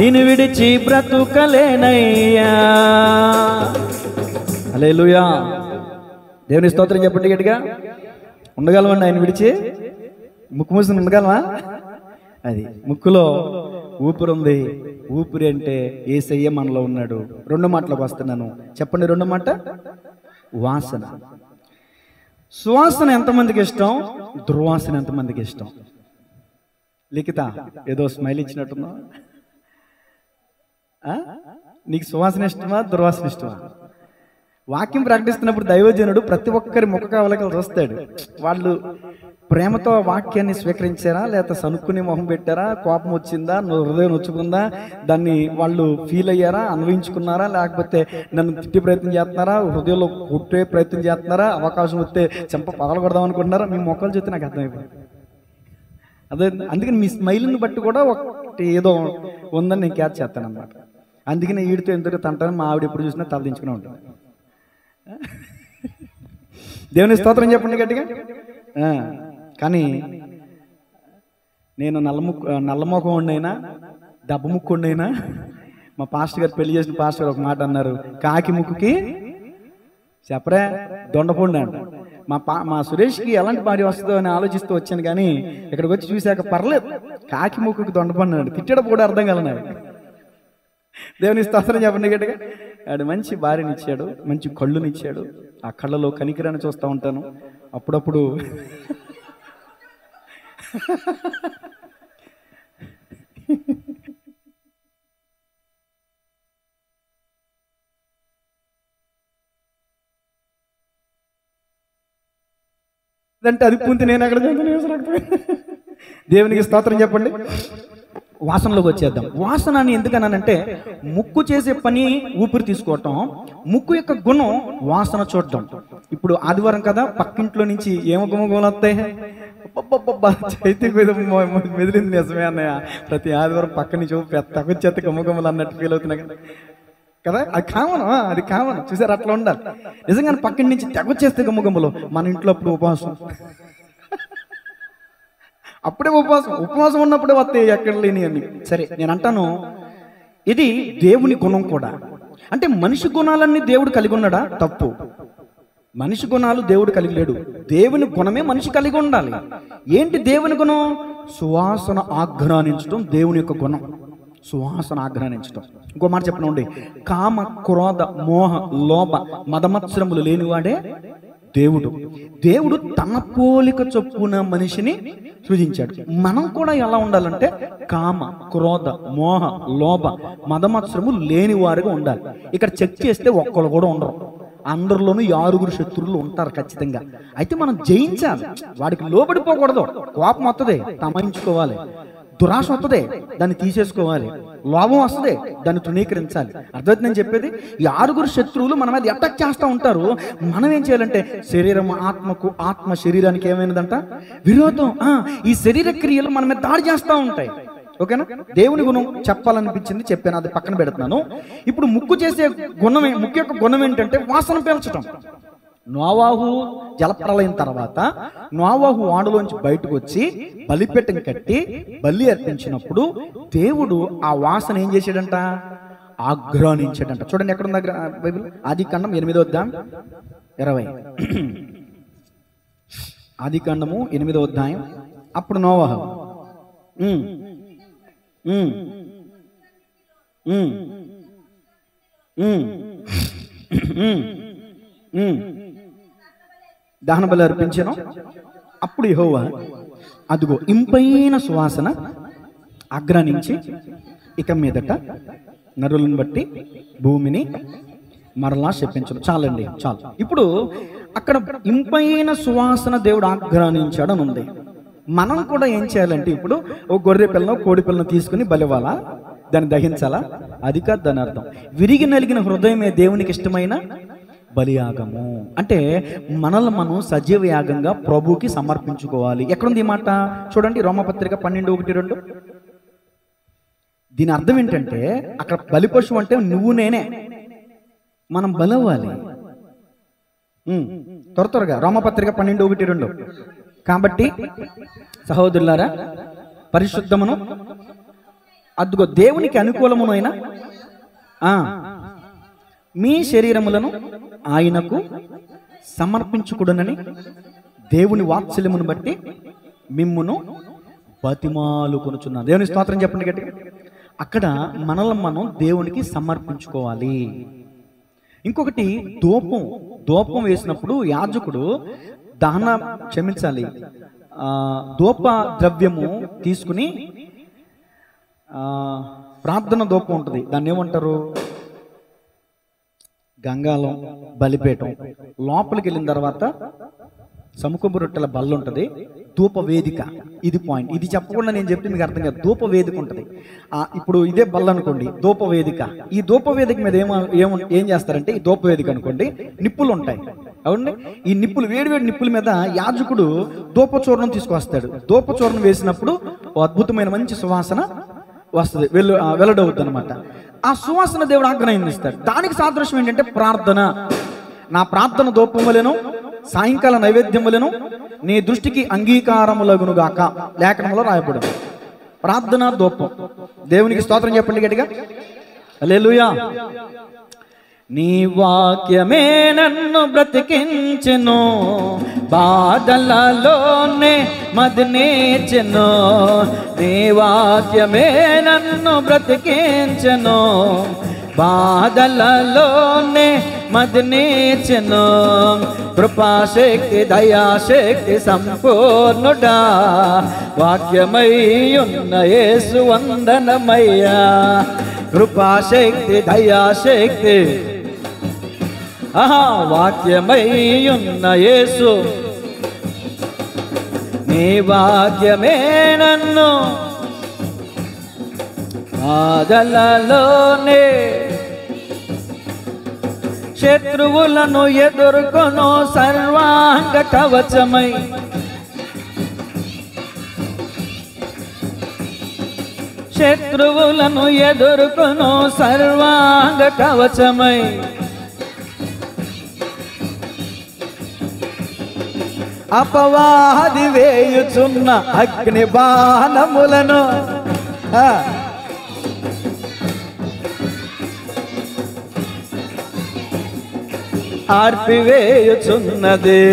నిన్ను విడిచి బ్రతుకలేనయ్యా. హల్లెలూయా. దేవుని స్తోత్రం చెప్పండి గట్టిగా. ఉండగలమండి ఆయన విడిచి? ముక్కు మూసుకుని ఉండగలమా? అది ముక్కులో ఊపిరి ఉంది. ఊపిరి అంటే యేసయ్య మనలో ఉన్నాడు. రెండు మాటలకు వస్తున్నాను, చెప్పండి. రెండో మాట వాసన. సువాసన ఎంతమందికి ఇష్టం? దుర్వాసన ఎంతమందికి ఇష్టం? లిఖిత ఏదో స్మైల్ ఇచ్చినట్టున్నా. నీకు సువాసన ఇష్టమా దుర్వాసన ఇష్టమా? వాక్యం ప్రకటిస్తున్నప్పుడు దైవజనుడు ప్రతి ఒక్కరి ముఖ కవలికలు చూస్తాడు. వాళ్ళు ప్రేమతో వాక్యాన్ని స్వీకరించారా, లేకపోతే సనుక్కుని మొహం పెట్టారా, కోపం వచ్చిందా, హృదయం నొచ్చుకుందా, దాన్ని వాళ్ళు ఫీల్ అయ్యారా, అన్వయించుకున్నారా, లేకపోతే నన్ను తిట్టి ప్రయత్నం చేస్తున్నారా, హృదయంలో కొట్టే ప్రయత్నం చేస్తున్నారా, అవకాశం వస్తే చెంప పగలగొడదాం అనుకుంటున్నారా? మీ మొక్కలు చూస్తే నాకు అర్థమైపోయింది. అదే అందుకని మీ స్మైల్ని బట్టి కూడా ఒకటి ఏదో ఉందని నేను క్యాచ్ చేస్తాను అన్నమాట. అందుకని వీడితో ఎందుకు తంటాను, మా ఆవిడ ఎప్పుడు చూసినా తలదించుకునే ఉంటుంది. దేవుని స్తోత్రం చెప్పండి గట్టిగా. కానీ నేను నల్లముఖం ఉండైనా దెబ్బ ముక్కు ఉండైనా, మా పాస్టర్ గారు పెళ్లి చేసిన పాస్టర్ గారు ఒక మాట అన్నారు, కాకి ముక్కుకి చెప్పరే దొండపండు అంట. మా సురేష్కి ఎలాంటి భార్య వస్తుందో అని ఆలోచిస్తూ వచ్చాను, కానీ ఇక్కడికి వచ్చి చూశాక పర్లేదు, కాకి ముక్కుకి దొండపండు అన్నాడు. తిట్టడం కూడా అర్థం కలనాడు. దేవుని స్తోత్రం చెప్పండి గట్టిగా. ఆడు మంచి భార్యనిచ్చాడు, మంచి కళ్ళునిచ్చాడు. ఆ కళ్ళలో కనికిరాన్ని చూస్తూ ఉంటాను అప్పుడప్పుడు. అంటే అది పూంతి నేను అక్కడ దేవునికి స్తోత్రం చెప్పండి. వాసనలోకి వచ్చేద్దాం. వాసన అని ఎందుకన్నానంటే, ముక్కు చేసే పని ఊపిరి తీసుకోవటం, ముక్కు యొక్క గుణం వాసన చూడటం. ఇప్పుడు ఆదివారం కదా, పక్కింట్లో నుంచి ఏమో గుమ్మగుమ్మలు వస్తాయి. చైతికి మెదిలింది నిజమే అన్నయ్య. ప్రతి ఆదివారం పక్క నుంచి తగ్గొచ్చేత గుమ్మగుమ్మలు అన్నట్టు ఫీల్ అవుతున్నాయి కదా. అది కామన్, అది కామన్. చూసారు, అట్లా ఉండాలి. నిజంగానే పక్కన నుంచి తెగొచ్చేస్తే గుమ్మగుమ్మలు. మన ఇంట్లో అప్పుడు ఉపవాసం, అప్పుడే ఉపవాసం ఉన్నప్పుడే వస్తాయి, ఎక్కడ లేని అని. సరే, నేను అంటాను, ఇది దేవుని గుణం కూడా. అంటే మనిషి గుణాలన్నీ దేవుడు కలిగి ఉన్నాడా? తప్పు. మనిషి గుణాలు దేవుడు కలిగి లేడు. దేవుని గుణమే మనిషి కలిగి ఉండాలి. ఏంటి దేవుని గుణం? సువాసన ఆఘ్రానించడం దేవుని యొక్క గుణం. సువాసన ఆఘ్రానించడం. ఇంకో మాట చెప్పనండి, కామ క్రోధ మోహ లోభ మదమత్సరములు లేనివాడే దేవుడు. దేవుడు తన పోలిక చొప్పున మనిషిని సృజించాడు. మనం కూడా ఎలా ఉండాలంటే కామ క్రోధ మోహ లోభ మదమత్సరము లేని వారుగా ఉండాలి. ఇక్కడ చెక్ చేస్తే ఒక్కరు కూడా ఉండరు. అందరిలోనూ 6 శత్రువులు ఉంటారు ఖచ్చితంగా. అయితే మనం జయించాలి. వాడికి లోబడిపోకూడదు. కోపం వస్తుంది, తమాయించుకోవాలి. దురాశ వస్తుంది, దాన్ని తీసేసుకోవాలి. లోభం వస్తుంది, దాన్ని తృణీకరించాలి. అర్థమైతే నేను చెప్పేది? ఈ 6 శత్రువులు మన మీద అటాక్ చేస్తూ ఉంటారు. మనం ఏం చేయాలంటే, శరీరం ఆత్మకు, ఆత్మ శరీరానికి ఏమైనదంట విరోధం. ఈ శరీర క్రియలు మన మీద దాడి చేస్తూ ఉంటాయి. ఓకేనా? దేవుని గుణం చెప్పాలనిపించింది, చెప్పాను, అది పక్కన పెడుతున్నాను. ఇప్పుడు ముక్కు చేసే గుణం, ముక్కు యొక్క గుణం ఏంటంటే వాసన పీల్చడం. నోవాహు జలప్రలయం తర్వాత నోవాహు వాడలోంచి బయటకు వచ్చి బలిపీఠం కట్టి బలి అర్పించినప్పుడు దేవుడు ఆ వాసన ఏం చేశాడంట? ఆఘ్రానించాడంట. చూడండి ఎక్కడుంది బైబిల్? ఆదికాండం 8వ అధ్యాయం 20. ఆదికాండము 8వ అధ్యాయం. అప్పుడు నోవాహు దహన బలి అర్పించెను. అప్పుడు యెహోవా అదిగో ఇంపైన సువాసన ఆఘ్రానించి ఇక మీదట నరులను బట్టి భూమిని మరలా శపించను. చాలండి, చాలు. ఇప్పుడు అక్కడ ఇంపైన సువాసన దేవుడు ఆఘ్రానించాడు అని ఉంది. మనం కూడా ఏం చేయాలంటే, ఇప్పుడు ఓ గొర్రె పిల్లను కోడి పిల్లను తీసుకుని బలివ్వాలా, దాన్ని దహించాలా? అది కాదు దాని అర్థం. విరిగి నలిగిన హృదయమే దేవునికి ఇష్టమైన బలియాగము. అంటే మనల్ని మనం సజీవ యాగంగా ప్రభువుకి సమర్పించుకోవాలి. ఎక్కడుంది ఈ మాట? చూడండి, రోమపత్రిక 12:1-2. దీని అర్థం ఏంటంటే అక్కడ బలిపశువు అంటే నువ్వు నేనే, మనం బలవ్వాలి. త్వరగా రోమపత్రిక 12:1-2. కాబట్టి సహోదరులారా, పరిశుద్ధమును అద్దుగో దేవునికి అనుకూలమునైన మీ శరీరములను ఆయనకు సమర్పించుకుడనని దేవుని వాత్సల్యమును బట్టి మిమ్మును బతిమాలుకొనుచున్నాను. దేవుని స్తోత్రం చెప్పండి గట్టిగా. అక్కడ మనల్ని మనం దేవునికి సమర్పించుకోవాలి. ఇంకొకటి ధూపం వేసినప్పుడు యాజకుడు క్షమించాలి ధూప ద్రవ్యము తీసుకుని ప్రార్థన ధూపం ఉంటుంది, దాన్ని ఏమంటారు, గంగాలం, బలిపీఠం. లోపలికి వెళ్ళిన తర్వాత సముఖపు రొట్టెల బల్ల ఉంటుంది, ధూప వేదిక. ఇది పాయింట్. ఇది చెప్పకుండా నేను చెప్తే మీకు అర్థం కాదు. ధూప వేదిక ఉంటుంది. ఇప్పుడు ఇదే బల్ల అనుకోండి, ధూప వేదిక. ఈ ధూప వేదిక మీద ఏం చేస్తారంటే, ఈ ధూప వేదిక అనుకోండి, నిప్పులు ఉంటాయి. అవునండి, ఈ నిప్పులు, వేడివేడి నిప్పుల మీద యాజకుడు ధూపచూర్ణం తీసుకొస్తాడు. ధూపచూర్ణం వేసినప్పుడు అద్భుతమైన మంచి సువాసన వస్తుంది, వెల్లడవుతుంది అనమాట. ఆ సువాసన దేవుడు ఆగ్రహిస్తాడు. దానికి సాదృశ్యం ఏంటంటే ప్రార్థన. నా ప్రార్థన ధూపం వలెను సాయంకాల నైవేద్యం వలెను నీ దృష్టికి అంగీకారములగునుగాక లేఖనంలో రాయబడింది. ప్రార్థన ధూపం. దేవునికి స్తోత్రం చెప్పండి గట్టిగా. హల్లెలూయా. నీ వాక్యమే నన్ను బ్రతికించెను, బాధలలోనే మదినేచెను. నీ వాక్యమే నన్ను బ్రతికించెను, బాధలలోనే మదినేచెను. కృపాశక్తి దయాశక్తి సంపూర్ణుడా, వాక్యమై ఉన్న యేసు వందనమయ్యా. కృపాశక్తి దయాశక్తి వాక్యమై ఉన్న యేసు, నీ వాక్యమే నన్ను బాధలలోనే శత్రువులను ఎదుర్కొను సర్వాంగ కవచమై. శత్రువులను ఎదుర్కొను సర్వాంగ కవచమై. అపవాది వేయుచున్న అగ్ని బాణములను ఆర్పివేయుచున్నది.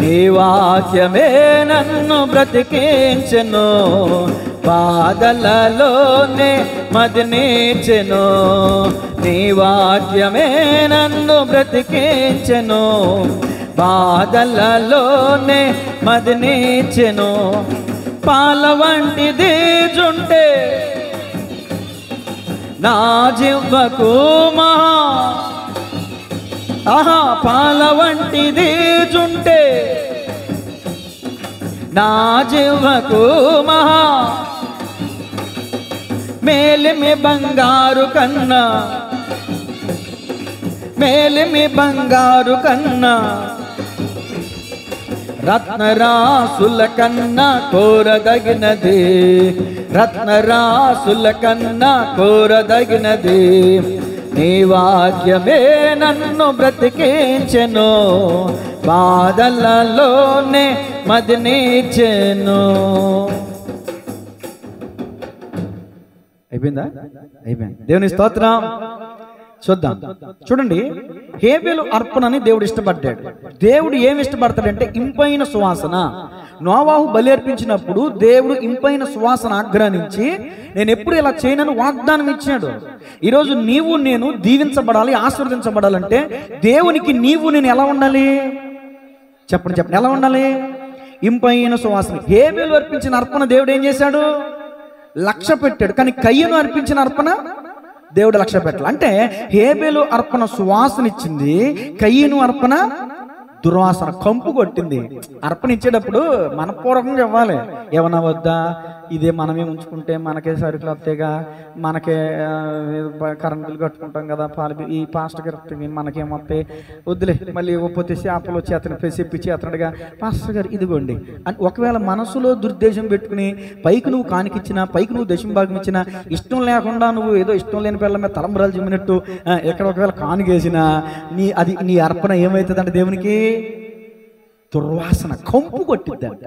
నీ వాక్యమే నన్ను బ్రతికించెను, బాధలలోనే మదినేచెను. నీ వాక్యమే నన్ను బ్రతికించెను, బాధలలోనే మదినేచెను. పాల వంటిది జుంటే నా జివ్వకు పాల వంటిది జుంటే నా జివ్వకు మేలిమి బంగారు కన్నా, మేలిమి బంగారు కన్నా, రత్నరాసుల కన్నా కోరదగినది, రత్నరాసుల కన్నా కోరదగినది. నీ వాక్యమే నన్ను బ్రతికించెను, బాధలలోనే మదినేచెను. అయిపోయిందా? అయిపోయింది. దేవుని స్తోత్రం. చూద్దాం. చూడండి, హేబెలు అర్పణని దేవుడు ఇష్టపడ్డాడు. దేవుడు ఏమి ఇష్టపడతాడంటే ఇంపైన సువాసన. నోవాహు బలి అర్పించినప్పుడు దేవుడు ఇంపైన సువాసన ఆగ్రహించి నేను ఎప్పుడు ఇలా చేయనని వాగ్దానం ఇచ్చాడు. ఈరోజు నీవు నేను దీవించబడాలి, ఆశీర్వదించబడాలంటే దేవునికి నీవు నేను ఎలా ఉండాలి చెప్పండి, ఎలా ఉండాలి? ఇంపైన సువాసన. హేబెలు అర్పించిన అర్పణ దేవుడు ఏం చేశాడు? లక్ష్య పెట్టాడు. కానీ కయ్యను అర్పించిన అర్పణ దేవుడు లక్ష్య పెట్టాలి. అంటే హేబెలు అర్పణ సువాసన ఇచ్చింది, కయ్యను అర్పణ దుర్వాసన, కంపు కొట్టింది. అర్పణ ఇచ్చేటప్పుడు మనపూర్వకంగా ఇవ్వాలి. ఏమన్నా వద్దా, ఇదే మనమే ఉంచుకుంటే మనకే సరుకులు వస్తాయిగా, మనకే కరెంట్ బిల్లు కట్టుకుంటాం కదా, పాలు ఈ పాస్టర్ గారు మనకేమొస్తాయి, వద్దులే మళ్ళీ ఇవ్వకపోతే చేపలు వచ్చి అతను చెప్పి చేతనడుగా పాస్టర్ గారు ఇదిగోండి అని ఒకవేళ మనసులో దుర్దేశం పెట్టుకుని పైకి నువ్వు కానికిచ్చినా, పైకి నువ్వు దశంభాగం ఇచ్చినా, ఇష్టం లేకుండా నువ్వు ఏదో ఇష్టం లేని పిల్లల మీద తలంబరాలు చిమ్మినట్టు ఎక్కడ ఒకవేళ కానుకేసినా నీ అర్పణ ఏమవుతుందంటే దేవునికి దుర్వాసన, కంపు కొట్టిద్దంట.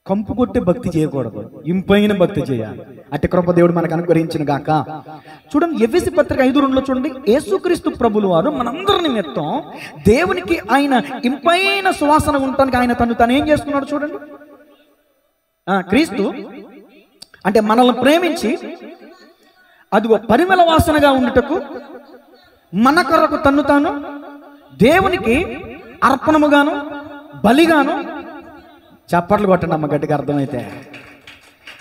కంపు కొట్టే భక్తి చేయకూడదు, ఇంపైన భక్తి చేయాలి. అట్టి కృప దేవుడు మనకు అనుగ్రహించిన గాక. చూడండి, ఎఫెసీ పత్రిక 5:2 చూడండి, యేసుక్రీస్తు ప్రభులు వారు మనందరి నిమిత్తం దేవునికి ఆయన ఇంపైన సువాసన ఉండటానికి ఆయన తను ఏం చేసుకున్నాడు చూడండి. క్రీస్తు అంటే మనల్ని ప్రేమించి అది పరిమళ వాసనగా ఉండుటకు మన కొరకు తాను దేవునికి అర్పణముగాను బలిగాను, చప్పట్లు కొట్టండి అమ్మ గట్టిగా అర్థమైతే,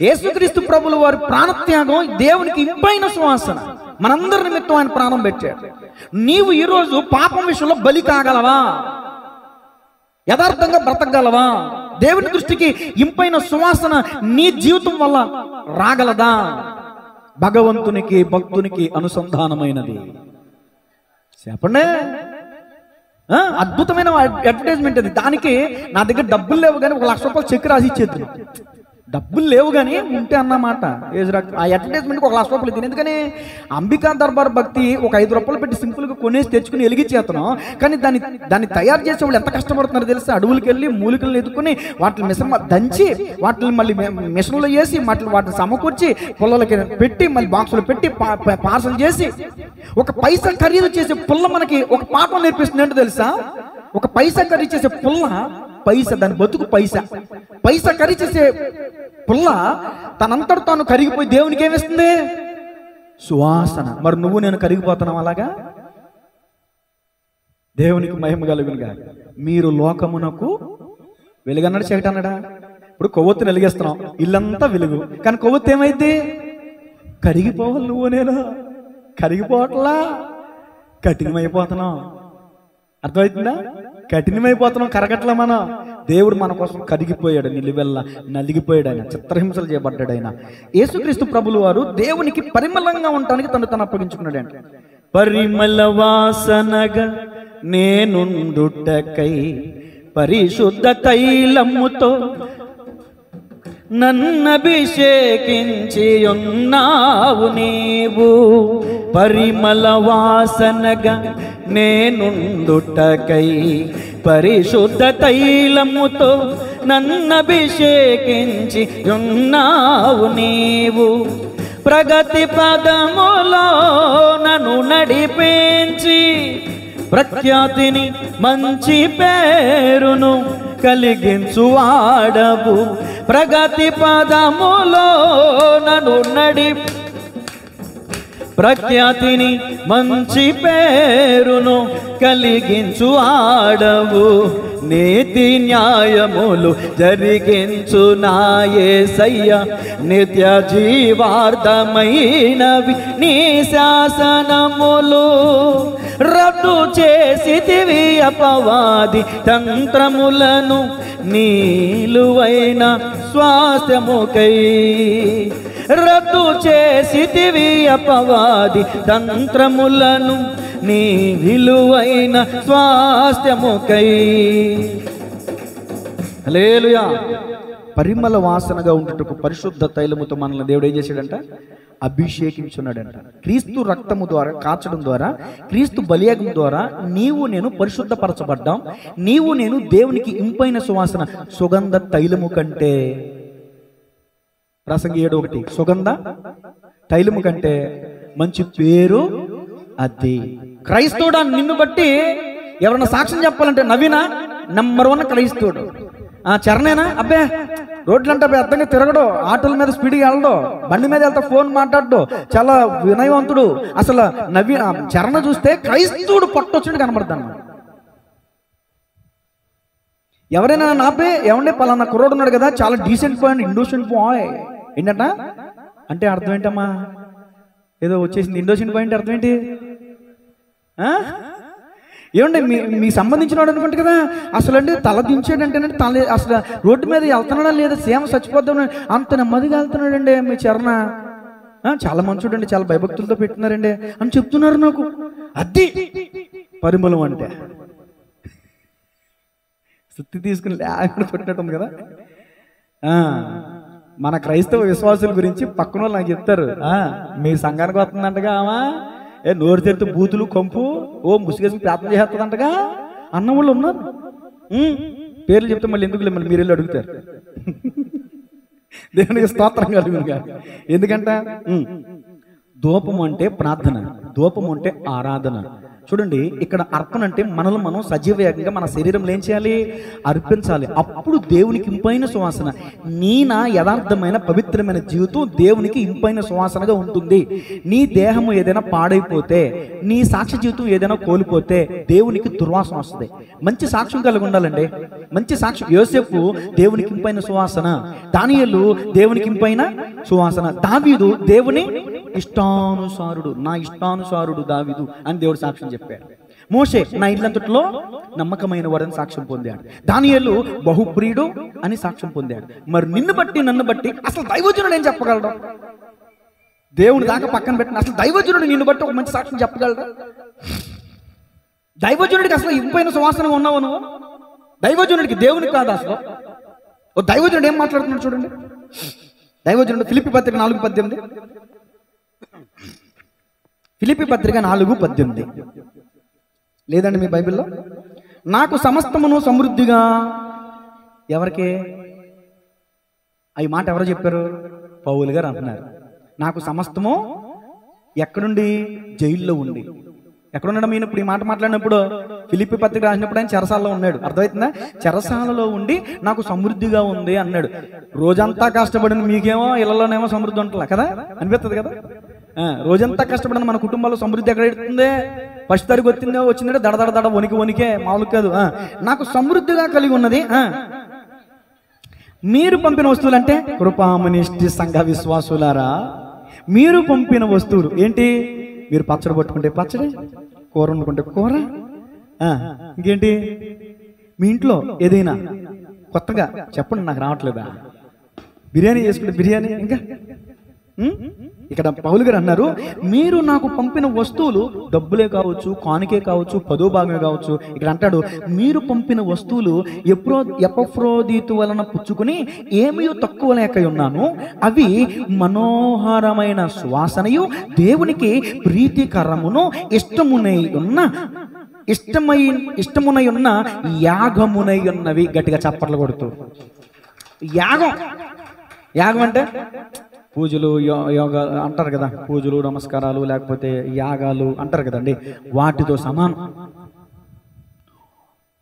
యేసుక్రీస్తు ప్రభుల వారి ప్రాణత్యాగం దేవునికి ఇంపైన సువాసన, మనందరి నిమిత్తం ఆయన ప్రాణం పెట్టాడు. నీవు ఈరోజు పాపం విషయంలో బలి కాగలవా? యథార్థంగా బ్రతకగలవా? దేవుని దృష్టికి ఇంపైన సువాసన నీ జీవితం వల్ల రాగలదా? భగవంతునికి భక్తునికి అనుసంధానమైనది. చెప్పండి, అద్భుతమైన అడ్వర్టైజ్మెంట్ అది. దానికి నా దగ్గర డబ్బులు లేవు కానీ 1,00,000 రూపాయలు చెక్ రాసి ఇచ్చేది. డబ్బులు లేవు కానీ ఉంటే అన్నమాట. ఆ అడ్వర్టైజ్మెంట్కి 1,00,000 రూపాయలు ఇది. ఎందుకని అంబికా దర్బార్ భక్తి ఒక 5 రూపాయలు పెట్టి సింపుల్గా కొనేసి తెచ్చుకుని వెలిగించేస్తున్నాం. కానీ దాన్ని తయారు చేసే వాళ్ళు ఎంత కష్టపడుతున్నారో తెలుసా? అడవులకి వెళ్ళి మూలికలను ఎత్తుకుని వాటిని మిషన్ దంచి వాటిని మళ్ళీ మిషన్లో వేసి వాటిని సమకూర్చి పుల్లలకి పెట్టి మళ్ళీ బాక్సులు పెట్టి పార్సల్ చేసి ఒక పైసా ఖరీదు చేసే పుల్ల మనకి ఒక పాఠం నేర్పిస్తుంది. ఏంటో తెలుసా? ఒక పైసా ఖరీదు చేసే పుల్ల, పైసా దాని బతుకు పైసా ఖరీదు చేసే పుల్ల తనంతట తాను కరిగిపోయి దేవునికి ఏమిస్తుంది? సువాసన. మరి నువ్వు నేను కరిగిపోతున్నావు అలాగా? దేవునికి మహిమ కలుగునుగా. మీరు లోకమునకు వెలుగన్నాడు, చీకటి అన్నాడా? ఇప్పుడు కొవ్వొత్తుని వెలిగిస్తున్నాం, ఇల్లంతా వెలుగు, కానీ కొవ్వొత్తు ఏమైంది? కరిగిపోవాలి. నువ్వు నేను కరిగిపోవట్లా, కఠినమైపోతున్నాం. అర్థమవుతుందా? కఠినమైపోతున్నాం, కరగట్లా. మనం దేవుడు మన కోసం కరిగిపోయాడు, నిలువెల్లా నలిగిపోయాడు, ఆయన చిత్రహింసలు చేయబడ్డాడు. ఆయన యేసుక్రీస్తు ప్రభులు వారు దేవునికి పరిమళంగా ఉండటానికి తను అప్పగించుకున్నాడు. అంటే పరిమళ వాసనగా నేనుండుటకై పరిశుద్ధ తైలముతో నన్నభిషేకించి ఉన్నావు నీవు. పరిమళ వాసనగా నేనుండుటకై పరిశుద్ధ తైలముతో నన్నభిషేకించి ఉన్నావు నీవు. ప్రగతి పదములో నన్ను నడిపించి ప్రఖ్యాతిని మంచి పేరును కలిగించువాడవు. ప్రగతి పదములో నన్ను ప్రఖ్యాతిని మంచి పేరును కలిగించు ఆడవు. నీతి న్యాయములు జరిగించు నా యేసయ్య, నిత్య జీవార్థమైనవి నీ శాసనములు. రద్దు చేసితివి అపవాది తంత్రములను నీలువైన స్వాస్థ్యముకై. రద్దు చేసితివి అపవాది తంత్రములను నీ విలువైన స్వాస్థ్యముకై. హల్లెలూయా. పరిమళ వాసనగా ఉంటుటకు పరిశుద్ధ తైలముతో మనల్ని దేవుడు ఏం చేశాడంట? అభిషేకించున్నాడంట. క్రీస్తు రక్తము ద్వారా కాచడం ద్వారా, క్రీస్తు బలియాగం ద్వారా నీవు నేను పరిశుద్ధపరచబడ్డాం. నీవు నేను దేవునికి ఇంపైన సువాసన, సుగంధ తైలము కంటే. ప్రసంగి 7:1 సుగంధ తైలము కంటే మంచి పేరు అది. క్రైస్తవుడా, నిన్ను బట్టి ఎవరన్నా సాక్ష్యం చెప్పాలంటే నవీన నంబర్ 1 క్రైస్తవుడు. చరణేనా అబ్బే రోడ్లంటే అర్థంగా తిరగడు, ఆటోల మీద స్పీడ్గా వెళ్ళడు, బండి మీద వెళ్తా ఫోన్ మాట్లాడు, చాలా వినయవంతుడు. అసలు చరణ చూస్తే క్రైస్తవుడు పట్టొచ్చుడు కనబడతాను. ఎవరైనా నాపే ఏమంటే పలానా కుర్రోడు ఉన్నాడు కదా, చాలా డీసెంట్ బాయ్, ఇండోసెంట్ బాయ్ ఏంటంట అంటే అర్థం ఏంటమ్మా? ఏదో వచ్చేసింది ఇండోసెంట్ బాయ్ అంటే అర్థం ఏంటి? ఏమండి మీ సంబంధించిన వాడు అనుకుంటే కదా, అసలు అండి తల దించాడంటేనండి తల అసలు రోడ్డు మీద వెళ్తున్నాడా లేదా, సేమ చచ్చిపోద్దాం అంత నెమ్మదిగా వెళ్తున్నాడండి మీ చరణ, చాలా మంచోడండి, చాలా భయభక్తులతో పెట్టినారండి అని చెప్తున్నారు నాకు. అది పరిమళం అంటే సుత్తి తీసుకుని లేకుండా కొట్టినట్టుంది కదా. మన క్రైస్తవ విశ్వాసుల గురించి పక్కన వాళ్ళు నాకు చెప్తారు, మీ సంఘానికి వస్తుందంటగా ఆమె నోరు తెరితే బూతులు కంపు ముసుగేసి ప్రార్థన చేస్తుందంటగా అన్న వాళ్ళు ఉన్నారు. పేర్లు చెప్తే మళ్ళీ ఎందుకు మళ్ళీ మీరు వెళ్ళి అడుగుతారు. దేవునికి స్తోత్రం కలుగునుగా. ఎందుకంటే ధూపం అంటే ప్రార్థన, ధూపం అంటే ఆరాధన. చూడండి, ఇక్కడ అర్పణ అంటే మనలో మనం సజీవయాగంగా మన శరీరంలో ఏం చేయాలి, అర్పించాలి. అప్పుడు దేవునికి ఇంపైన సువాసన, నా యథార్థమైన పవిత్రమైన జీవితం దేవునికి ఇంపైన సువాసనగా ఉంటుంది. నీ దేహము ఏదైనా పాడైపోతే, నీ సాక్ష్య జీవితం ఏదైనా కోల్పోతే దేవునికి దుర్వాసన వస్తుంది. మంచి సాక్ష్యం కలిగి ఉండాలండి, మంచి సాక్ష్యం. యోసేపు దేవునికి ఇంపైన సువాసన, దానియేలు దేవునికి ఇంపైన సువాసన, దావీదు దేవుని ఇష్టానుసారుడు, నా ఇష్టానుసారుడు దావీదు అని దేవుడు సాక్ష్యం చెప్పాడు. మోషే నా ఇల్లంతట్లో నమ్మకమైన వాడని సాక్ష్యం పొందాడు. దానియేలు బహుప్రియుడు అని సాక్ష్యం పొందాడు. మరి నిన్ను బట్టి నన్ను బట్టి అసలు దైవజనుడు ఏం చెప్పగలడు? దేవుని దాకా పక్కన పెట్టిన అసలు దైవజనుడు నిన్ను బట్టి ఒక మంచి సాక్ష్యం చెప్పగలడు? దైవజనుడికి అసలు ఇంపైన సువాసనగా ఉన్నావు నువ్వు? దైవజనుడికి, దేవునికి కాదు అసలు. ఓ దైవజనుడు ఏం మాట్లాడుతున్నాడు చూడండి. దైవజనుడు ఫిలిప్పీ పత్రిక 4:18, ఫిలిప్పీ పత్రిక 4:18 లేదండి మీ బైబిల్లో? నాకు సమస్తమును సమృద్ధిగా, ఎవరికి ఈ మాట ఎవరో చెప్పారు? పౌలు గారు అంటున్నారు. నాకు సమస్తము ఎక్కడుండి? జైల్లో ఉండి. ఎక్కడున్నాడు ఈయన? ఇప్పుడు ఈ మాట మాట్లాడినప్పుడు ఫిలిప్పీ పత్రిక రాసినప్పుడు ఆయన చెరసాలలో ఉన్నాడు. అర్థమవుతుందా? చెరసాలలో ఉండి నాకు సమృద్ధిగా ఉంది అన్నాడు. రోజంతా కష్టపడిన మీకేమో ఇళ్లలోనేమో సమృద్ధి ఉంటుందా కదా, అనిపిస్తుంది కదా. రోజంతా కష్టపడిన మన కుటుంబాల్లో సమృద్ధి ఎక్కడ ఎడుతుంది? ఫస్ట్ తారీఖు వచ్చిందంటే దడ వణికే మామూలు కాదు. నాకు సమృద్ధిగా కలిగి ఉన్నది. మీరు పంపిన వస్తువులు అంటే కృపామనిష్టి సంఘ విశ్వాసులారా, మీరు పంపిన వస్తువులు ఏంటి? మీరు పచ్చడి పట్టుకుంటే పచ్చడి, కూర వండుకుంటే కూర, ఇంకేంటి మీ ఇంట్లో ఏదైనా కొత్తగా చెప్పండి, నాకు రావట్లేదా? బిర్యానీ చేసుకుంటే బిర్యానీ, ఇంకా ఇక్కడ పౌలు గారు అన్నారు, మీరు నాకు పంపిన వస్తువులు డబ్బులే కావచ్చు, కానుకే కావచ్చు, 10వ భాగమే కావచ్చు. ఇక్కడ అంటాడు, మీరు పంపిన వస్తువులు ఎపఫ్రోదీతు వలన పుచ్చుకుని ఏమీ తక్కువ లేక ఉన్నాను. అవి మనోహరమైన సువాసనయు దేవునికి ప్రీతికరమును ఇష్టమునై ఉన్న యాగమునై ఉన్నవి. గట్టిగా చప్పట్లు కొడుతూ. యాగం అంటే పూజలు, యోగా అంటారు కదా, పూజలు నమస్కారాలు లేకపోతే యాగాలు అంటారు కదండి, వాటితో సమానం.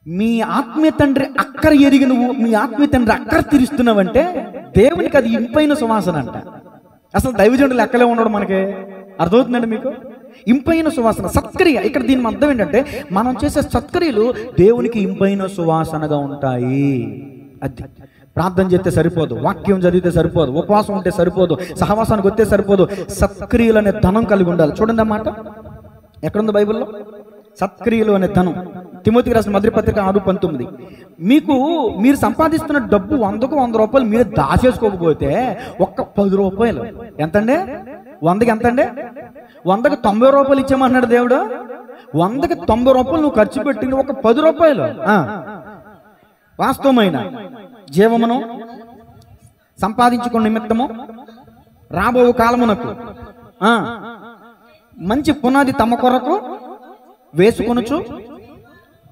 మీ ఆత్మీయ తండ్రి అక్కర ఎరిగి నువ్వు మీ ఆత్మీయ తండ్రి అక్కర తీరుస్తున్నావంటే దేవునికి అది ఇంపైన సువాసన అంట. అసలు దైవజనుడు లెక్కలే ఉండడు మనకి. అర్థమవుతుందండి మీకు? ఇంపైన సువాసన, సత్క్రియ. ఇక్కడ దీని అర్థం ఏంటంటే మనం చేసే సత్క్రియలు దేవునికి ఇంపైన సువాసనగా ఉంటాయి. అది ప్రార్థన చేస్తే సరిపోదు, వాక్యం చదివితే సరిపోదు, ఉపవాసం ఉంటే సరిపోదు, సహవాసానికి వస్తే సరిపోదు, సత్క్రియలు అనే ధనం కలిగి ఉండాలి. చూడండి అన్నమాట, ఎక్కడుంది బైబిల్లో? సత్క్రియలు అనే ధనం. తిమోతికి రాసిన మొదటి పత్రిక 6:19. మీరు సంపాదిస్తున్న డబ్బు 100కు 100 రూపాయలు మీరు దాచేసుకోకపోతే ఒక్క 10 రూపాయలు ఎంతండి? 100కి ఎంతండి? 100కి 90 రూపాయలు ఇచ్చామన్నాడు దేవుడు. 100కి 90 రూపాయలు నువ్వు ఖర్చు పెట్టింది ఒక 10 రూపాయలు. వాస్తవమైన జీవమును సంపాదించుకున్న నిమిత్తము రాబో కాలమునకు మంచి పునాది తమ కొరకు వేసుకొనుచు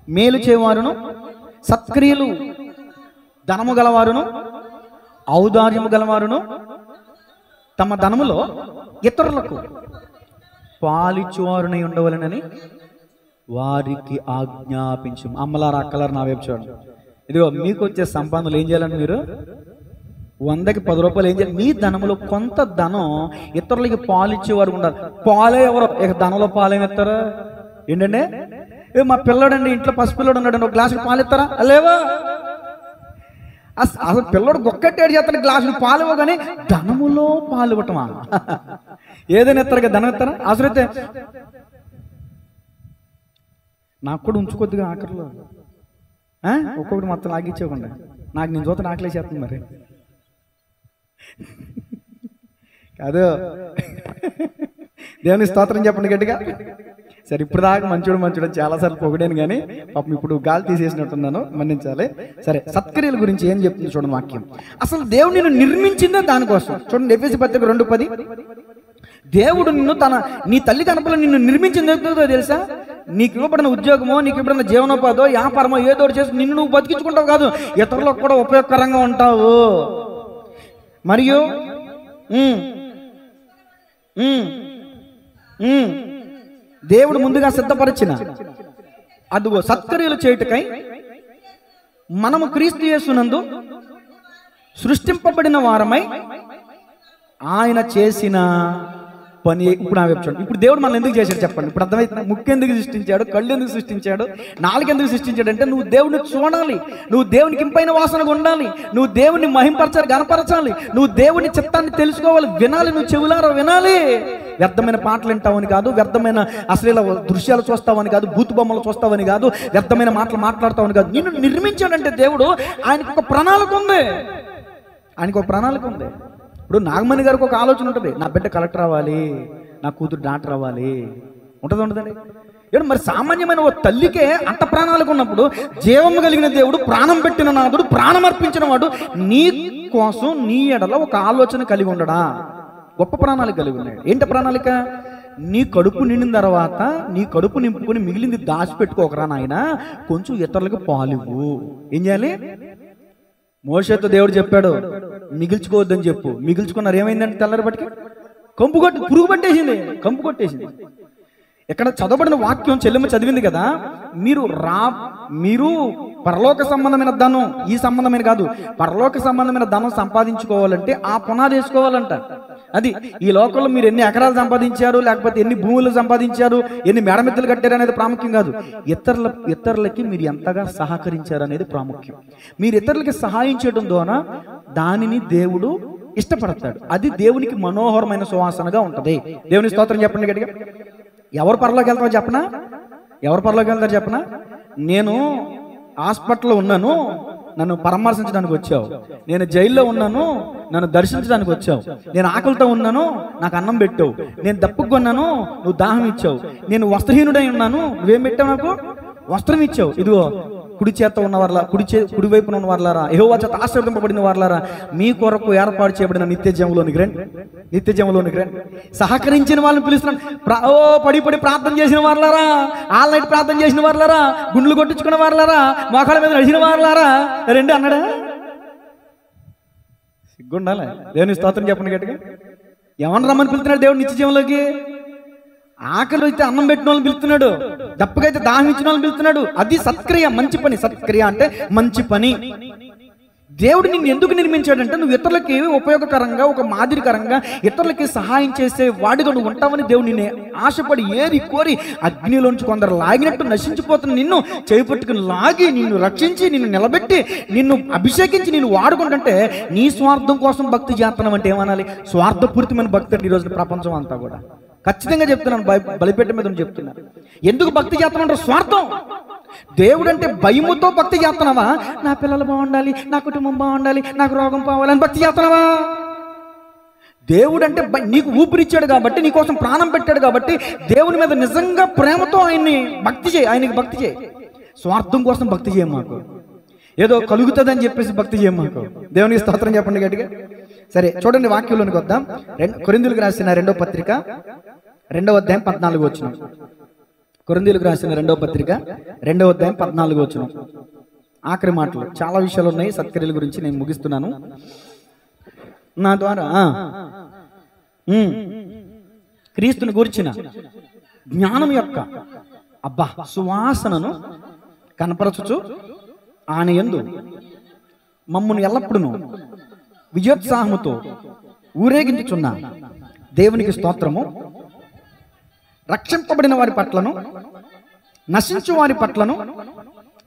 మేలు చేయవారును, సత్క్రియలు ధనము గలవారును, ఔదార్యము గలవారును తమ ధనములో ఇతరులకు పాలిచ్చువారునై ఉండవలనని వారికి ఆజ్ఞాపించు. అమ్మలారా అక్కలారు నా వైపు చూడండి. ఇదిగో మీకు వచ్చే సంపాదనలు ఏం చేయాలండి? మీరు 100కి 10 రూపాయలు ఏం చేయాలి? మీ ధనములో కొంత ధనం ఇతరులకి పాలిచ్చేవారు ఉండాలి. పాలే ఎవరో ఇక ధనంలో పాలేమిస్తారా? ఏంటండి, మా పిల్లడండి ఇంట్లో పసిపిల్లడు ఉన్నాడండి, ఒక గ్లాసుకి పాలు ఇస్తారా? లేవా? అసలు పిల్లడు గొక్కట్టేడు చేస్తాడు, గ్లాసులు పాలు ఇవ్వ, కానీ ధనములో పాలు ఇవ్వటమా? ఏదైనా ఇస్తారు కదా, ధనం ఇస్తారా? అవసరమైతే నాకు కూడా ఉంచుకొద్దిగా ఆఖరిలో, ఒక్కొక్కటి మొత్తం లాగిచ్చేయకుండా. నాకు నేను చూత ఆకలేసేస్తుంది మరి కాదు. దేవుని స్తోత్రం చెప్పండి గట్టిగా. సరే, ఇప్పుడు దాకా మంచోడు చాలాసార్లు పొగిడాను, కానీ పాపం ఇప్పుడు గాలి తీసేసినట్టున్నాను, మన్నించాలి. సరే, సత్క్రియల గురించి ఏం చెప్తుంది చూడండి వాక్యం. అసలు దేవుడు నిన్ను నిర్మించిందే దానికోసం. చూడండి, ఎఫెసీ పత్రిక 2:10. దేవుడు నీ తల్లి కడుపులో నిన్ను నిర్మించింది ఎందుకో తెలుసా? నీకు ఇవ్వబడిన ఉద్యోగమో, నీకు ఇవ్వబడిన జీవనోపాధో, వ్యాపారమో ఏదో చేసి నిన్ను నువ్వు బతికించుకుంటావు కాదు, ఇతరులకు కూడా ఉపయోగకరంగా ఉంటావు. మరియు దేవుడు ముందుగా సిద్ధపరిచిన అదిగో సత్క్రియలు చేయుటకై మనము క్రీస్తు యేసునందు సృష్టింపబడిన వారమై ఆయన చేసిన పని. ఇప్పుడు ఇప్పుడు దేవుడు మనల్ని ఎందుకు చేశాడు చెప్పండి? ఇప్పుడు అర్థమైతే, ముక్కు ఎందుకు సృష్టించాడు, కళ్ళు ఎందుకు సృష్టించాడు, నాలుగు ఎందుకు సృష్టించాడు అంటే నువ్వు దేవుడిని చూడాలి, నువ్వు దేవునికి ఇంపైన వాసనగా ఉండాలి, నువ్వు దేవుడిని మహింపరచాలి, గణపరచాలి, నువ్వు దేవుని చిత్తాన్ని తెలుసుకోవాలి, వినాలి, నువ్వు చెవులారా వినాలి. వ్యర్థమైన పాటలు వింటావని కాదు, వ్యర్థమైన అశ్లీల దృశ్యాలు చూస్తావని కాదు, బూతు బొమ్మలు చూస్తావని కాదు, వ్యర్థమైన మాటలు మాట్లాడతావని కాదు. నిన్ను నిర్మించాడంటే దేవుడు, ఆయనకు ఒక ప్రణాళిక ఉంది, ఆయనకు ఒక ప్రణాళిక ఉంది. ఇప్పుడు నాగమణి గారికి ఒక ఆలోచన ఉంటుంది, నా బిడ్డ కలెక్టర్ అవ్వాలి, నా కూతురు డాక్టర్ అవ్వాలి, ఉంటుందండి. ఏడు మరి సామాన్యమైన ఓ తల్లికే అంత ప్రణాళిక ఉన్నప్పుడు, జీవం కలిగిన దేవుడు, ప్రాణం పెట్టిన నాదుడు, ప్రాణం అర్పించిన వాడు నీ కోసం నీ ఎడల ఒక ఆలోచన కలిగి ఉండడా? గొప్ప ప్రణాళిక కలిగి ఉన్నాడు. ఏంటి ప్రణాళిక? నీ కడుపు నిండిన తర్వాత నీ కడుపు నింపుకొని మిగిలింది దాచిపెట్టుకోకరా నాయన, కొంచెం ఇతరులకు పాలివ్వు. ఏం చేయాలి? మోషేతో దేవుడు చెప్పాడు, మిగిల్చుకోవద్దని చెప్పు. మిగిల్చుకున్నారు, ఏమైందంటే తెల్లరి బట్టికి పురుగు పట్టేసింది, కంపు కొట్టేసింది. ఇక్కడ చదవబడిన వాక్యం చెల్లెమ్మ చదివింది కదా, మీరు పరలోక సంబంధమైన ధనం, ఈ సంబంధమైన కాదు, పరలోక సంబంధమైన ధనం సంపాదించుకోవాలంటే ఆ పునాది వేసుకోవాలంట. అది ఈ లోకంలో మీరు ఎన్ని ఎకరాలు సంపాదించారు, లేకపోతే ఎన్ని భూములు సంపాదించారు, ఎన్ని మేడమెత్తలు కట్టారు అనేది ప్రాముఖ్యం కాదు. ఇతరులకి మీరు ఎంతగా సహకరించారు అనేది ప్రాముఖ్యం. మీరు ఇతరులకి సహాయం చేయడం ద్వారా దానిని దేవుడు ఇష్టపడతాడు. అది దేవునికి మనోహరమైన సువాసనగా ఉంటది. దేవుని స్తోత్రం చెప్పండి గట్టిగా. ఎవరు పరలోకి వెళ్తారో చెప్పనా? ఎవరు పరలోకి వెళ్తారో చెప్పనా? నేను హాస్పిటల్లో ఉన్నాను, నన్ను పరామర్శించడానికి వచ్చావు. నేను జైల్లో ఉన్నాను, నన్ను దర్శించడానికి వచ్చావు. నేను ఆకలితో ఉన్నాను, నాకు అన్నం పెట్టావు. నేను దప్పుకున్నాను, నువ్వు దాహం ఇచ్చావు. నేను వస్త్రహీనుడై ఉన్నాను, నువ్వేం పెట్టావు? నాకు వస్త్రం ఇచ్చావు. ఇదిగో కుడి చేత ఉన్న వారలా, కుడి వైపున ఉన్న వారలారా, యెహోవా చేత ఆశీర్వదింపబడిన వారలారా, మీ కొరకు ఏర్పాటు చేయబడిన నిత్య జీవంలోనికి రండి. సహకరించిన వాళ్ళని పిలుస్తున్నాను. పడి ప్రార్థన చేసిన వారలారా, ఆల్ నైట్ ప్రార్థన చేసిన వారలారా, గుండ్లు కొట్టించుకున్న వారలారా, మోకాళ్ళ మీద నడిచిన వారలారా రండి అన్నాడా? సిగ్గుండాలి. దేవుని స్తోత్రం చెప్పండి గట్టిగా. ఎవరిని రమ్మని పిలుస్తున్నాడు దేవుడు నిత్య జీవంలోకి? ఆకలి అయితే అన్నం పెట్టిన వాళ్ళని పిలుస్తున్నాడు, దప్పకైతే దాహం ఇచ్చిన వాళ్ళని పిలుస్తున్నాడు. అది సత్క్రియ, మంచి పని. సత్క్రియ అంటే మంచి పని. దేవుడు నిన్ను ఎందుకు నిర్మించాడంటే నువ్వు ఇతరులకి ఉపయోగకరంగా, ఒక మాదిరికరంగా ఇతరులకి సహాయం చేసే వాడిగా నువ్వు ఉంటావని దేవుడు నిన్ను ఆశపడి ఏరి కోరి అగ్నిలోంచి కొందరు లాగినట్టు నశించిపోతున్న నిన్ను చేపట్టుకుని లాగి నిన్ను రక్షించి నిన్ను నిలబెట్టి నిన్ను అభిషేకించి నిన్ను వాడుకుంటుంటే నీ స్వార్థం కోసం భక్తి చేస్తున్నాం అంటే ఏమనాలి? స్వార్థపూరితమైన భక్తి అంటే ఈరోజు ప్రపంచం అంతా కూడా. ఖచ్చితంగా చెప్తున్నాను, బలిపేట మీద చెప్తున్నాను. ఎందుకు భక్తి చేస్తున్నావు? స్వార్థం. దేవుడు అంటే భయముతో భక్తి చేస్తున్నావా? నా పిల్లలు బాగుండాలి, నా కుటుంబం బాగుండాలి, నాకు రోగం పోవాలని భక్తి చేస్తున్నావా? దేవుడు అంటే నీకు ఊపిరిచ్చాడు కాబట్టి, నీకోసం ప్రాణం పెట్టాడు కాబట్టి, దేవుని మీద నిజంగా ప్రేమతో ఆయన్ని భక్తి చేయి, ఆయనకి భక్తి చేయి. స్వార్థం కోసం భక్తి చేయం మాకు, ఏదో కలుగుతుందని చెప్పేసి భక్తి చేయం మాకు. దేవునికి స్తోత్రం చెప్పండి గట్టిగా. సరే చూడండి, వాక్యంలోనికి వద్దాం. కొరింథీయులకు రాసిన 2వ పత్రిక 2వ అధ్యాయం 14వ వచనం. కొరింథీయులకు రాసిన 2వ పత్రిక 2వ అధ్యాయం 14వ వచనం. ఆఖరి మాటలు. చాలా విషయాలు ఉన్నాయి సత్క్రియల గురించి, నేను ముగిస్తున్నాను. నా ద్వారా క్రీస్తుని గురించిన జ్ఞానం యొక్క సువాసనను కనపరచుచు ఆయన యందు మమ్మును ఎల్లప్పుడూ విజయోత్సాహముతో ఊరేగించుచున్న దేవునికి స్తోత్రము. రక్షింపబడిన వారి పట్లను, నశించు వారి పట్లను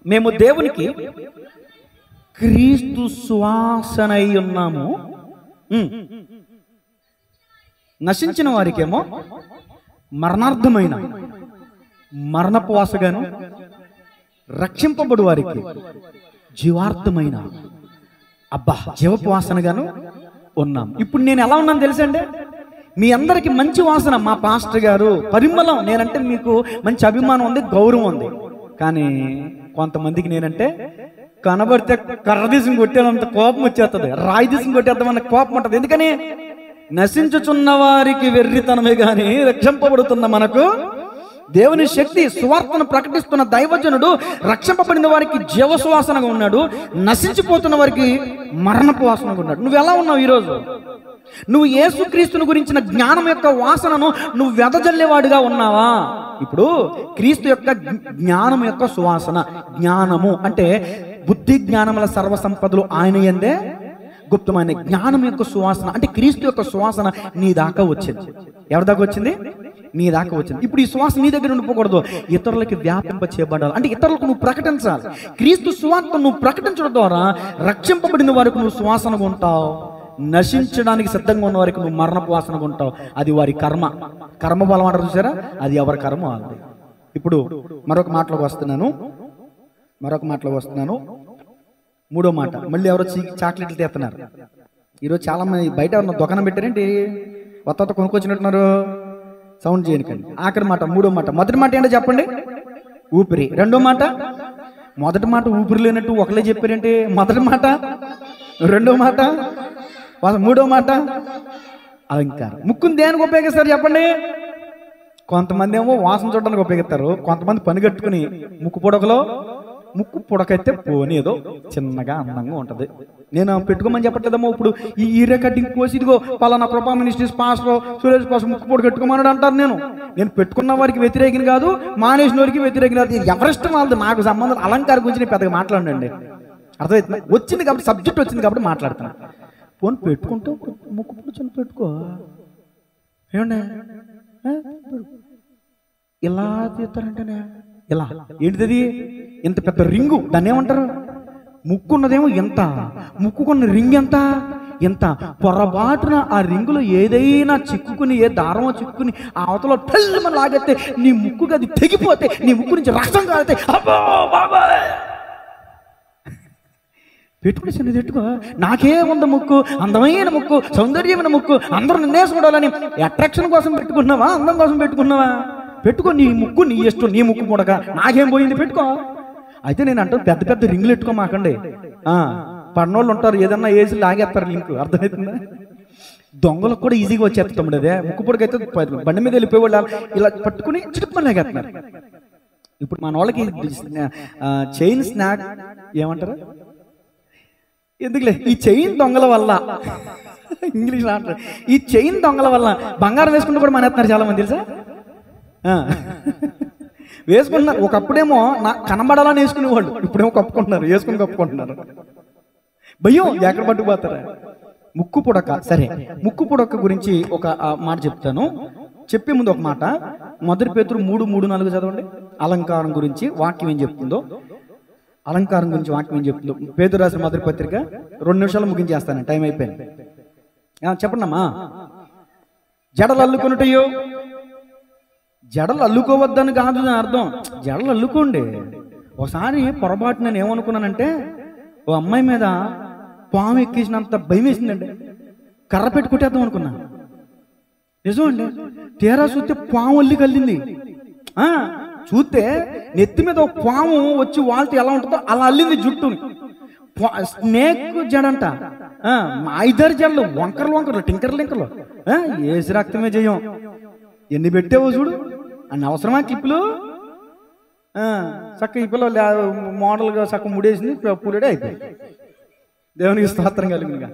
మేము దేవునికి క్రీస్తు సువాసనై ఉన్నాము. నశించిన వారికేమో మరణార్థమైన మరణపు వాసగాను, రక్షింపబడు వారికి జీవార్థమైన జీవపు వాసనగాను ఉన్నాం. ఇప్పుడు నేను ఎలా ఉన్నాను తెలుసండి? మీ అందరికి మంచి వాసన, మా పాస్టర్ గారు పరిమళం, నేనంటే మీకు మంచి అభిమానం ఉంది, గౌరవం ఉంది. కానీ కొంతమందికి నేనంటే కనబడితే కర్ర తీసుకుని కొట్టేంత కోపం వచ్చేస్తుంది, రాయి తీసుకుని కొట్టేద్దామన్న కోపం ఉంటుంది. ఎందుకని? నశించుచున్న వారికి వెర్రితనమే కానీ రక్షింపబడుతున్న మనకు దేవుని శక్తి. సువార్తను ప్రకటిస్తున్న దైవజనుడు రక్షింపబడిన వారికి జీవ సువాసనగా ఉన్నాడు, నశించిపోతున్న వారికి మరణపు వాసనగా ఉన్నాడు. నువ్వు ఎలా ఉన్నావు ఈరోజు? నువ్వు యేసుక్రీస్తుని గురించిన జ్ఞానం యొక్క వాసనను నువ్వు వెదజల్లేవాడిగా ఉన్నావా? ఇప్పుడు క్రీస్తు యొక్క జ్ఞానం యొక్క సువాసన, జ్ఞానము అంటే బుద్ధి జ్ఞానముల సర్వ సంపదలు ఆయన యందే గుప్తమైన జ్ఞానం యొక్క సువాసన అంటే క్రీస్తు యొక్క సువాసన నీ దాకా వచ్చింది. ఎవరి దాకా వచ్చింది? నీ దాకా వచ్చింది. ఇప్పుడు ఈ సువాసన నీ దగ్గర ఉండిపోకూడదు, ఇతరులకి వ్యాపింప చేయబడాలి. అంటే ఇతరులకు నువ్వు ప్రకటించాలి. క్రీస్తు సువార్తను నువ్వు ప్రకటించడం ద్వారా రక్షింపబడిన వారికి నువ్వు సువాసనగా ఉంటావు, నశించడానికి సిద్ధంగా ఉన్న వారికి నువ్వు మరణపు వాసనగా ఉంటావు. అది వారి కర్మ. కర్మ బలం అంటారు చూసారా? అది ఎవరి కర్మ అది. ఇప్పుడు మరొక మాటలోకి వస్తున్నాను. మూడో మాట, మళ్ళీ ఎవరో చాక్లెట్లు తీస్తున్నారు. ఈరోజు చాలా మంది బయట ఎవరన్నా దుకాణం పెట్టారేంటి, కొత్త కొనుక్కొచ్చినట్టున్నారు. సౌండ్ చేయకండి. ఆఖరి మాట, మూడో మాట. మొదటి మాట ఏంటో చెప్పండి, ఊపిరి. రెండో మాట, మొదటి మాట ఊపిరి లేనట్టు ఒకలే చెప్పారేంటి? మొదటి మాట, రెండో మాట, మూడో మాట అలంకారం. ముక్కుని దేనికి ఉపయోగిస్తారు చెప్పండి? కొంతమంది ఏమో వాసన చూడడానికి ఉపయోగిస్తారు, కొంతమంది పని కట్టుకుని ముక్కు పొడకైతే పోనీ ఏదో చిన్నగా అందంగా ఉంటుంది. నేను పెట్టుకోమని చెప్పట్లేదమ్మా. ఇప్పుడు ఈ ఈరే కట్టింగ్ కోసి ఇదిగో పలానా కృపా మినిస్ట్రీస్ పాస్టర్ సురేష్ పాస్టర్ ముక్కు పొడ కట్టుకోమన్నాడు అంటారు. నేను పెట్టుకున్న వారికి వ్యతిరేకం కాదు, మానేసిన వారికి వ్యతిరేకం కాదు. ఎవరిష్టం వాళ్ళది, నాకు సంబంధం. అలంకారం గురించి నేను పెద్దగా మాట్లాడండి. అర్థమవుతుంది? వచ్చింది కాబట్టి, సబ్జెక్ట్ వచ్చింది కాబట్టి మాట్లాడుతాను. పోనీ పెట్టుకుంటూ ముక్కు పొడుచుని పెట్టుకో, ఏమండి ఇలా తీస్తారంటేనే ఇలా ఏంటిది? ఇంత పెద్ద రింగు, దాన్ని ఏమంటారు? ముక్కున్నదేమో ఎంత, ముక్కుకున్న రింగ్ ఎంత పొరపాటున ఆ రింగులో ఏదైనా చిక్కుకుని, ఏ దారమో చిక్కుకుని ఆ అవతల పెళ్ళమని లాగైతే నీ ముక్కుకి అది తెగిపోతే, నీ ముక్కు నుంచి రక్తం కాలితే అబ్బో బాబాయ్ పెట్టుకుని చిన్నది పెట్టుకో. నాకే ఉంది ముక్కు, అందమైన ముక్కు, సౌందర్యమైన ముక్కు, అందరూ నిన్నే చూడాలని అట్రాక్షన్ కోసం పెట్టుకున్నావా, అందం కోసం పెట్టుకున్నావా? పెట్టుకో, నీ ముక్కు నీ ఇష్టం, నీ ముక్కు పొడక, నాకేం పోయింది, పెట్టుకో. అయితే నేను అంటాను, పెద్ద పెద్ద రింగులు పెట్టుకోమాకండి. పడినోళ్ళు ఉంటారు, ఏదన్నా వేసి లాగేస్తారు లింక్. అర్థమవుతుందా? దొంగలకు కూడా ఈజీగా వచ్చేస్తాం. అదే ముక్కు పొడకైతే బండి మీద వెళ్ళిపోయేవాళ్ళు ఇలా పట్టుకుని చిటుక్కుమని లాగేస్తున్నారు. ఇప్పుడు మన వాళ్ళకి చైన్ స్నాక్ ఏమంటారు? ఎందుకులే, ఈ చైన్ దొంగల వల్ల, ఇంగ్లీష్ అంటారు, ఈ చైన్ దొంగల వల్ల బంగారం వేసుకుంటూ కూడా మానేస్తున్నారు చాలా మంది, తెలుసా? వేసుకుంటున్నారు. ఒకప్పుడేమో నాకు కనబడాలని వేసుకునేవాళ్ళు, ఇప్పుడేమో కప్పుకుంటున్నారు, కప్పుకుంటున్నారు. భయం, ఎక్కడ పట్టుకుపోతారా? ముక్కు పుడక. సరే, ముక్కు పుడక గురించి ఒక మాట చెప్తాను. చెప్పే ముందు ఒక మాట, మొదటి పేతురు 3:3-4 చదవండి. అలంకారం గురించి వాక్యం ఏం చెప్తుందో, అలంకారం గురించి వాక్యం ఏం చెప్తుందో. పేతురు రాసిన మొదటి పత్రిక 2 నిమిషాలు ముగించేస్తాను, టైం అయిపోయింది. చెప్పండి అమ్మా. జడలు అల్లుకొనుటయో, జడలు అల్లుకోవద్దని కాదు అర్థం, జడలు అల్లుకోండి. ఒకసారి పొరపాటు నేను ఏమనుకున్నానంటే, ఓ అమ్మాయి మీద పాము ఎక్కేసినంత భయం వేసిందండి, కర్ర పెట్టి కొట్టేద్దాం అనుకున్నా. నిజం అండి. తీరా చూస్తే పాము అల్లి కల్లింది. చూస్తే నెత్తి మీద ఒక పాము వచ్చి వాళ్ళతో ఎలా ఉంటుందో అలా అల్లింది జుట్టుని. స్నేక్ జడంట, 5-6 జడలు, వంకరలు, టింకర్లు. ఏసి రక్తమే జయం. ఎన్ని పెట్టావో చూడు, అన్ని అవసరమా క్లిప్పులు? చక్క ఈ పిల్ల మోడల్గా చక్క ముడేసింది, పూలేడే అయిపోయింది. దేవునికి స్తోత్రం కలిగినగా.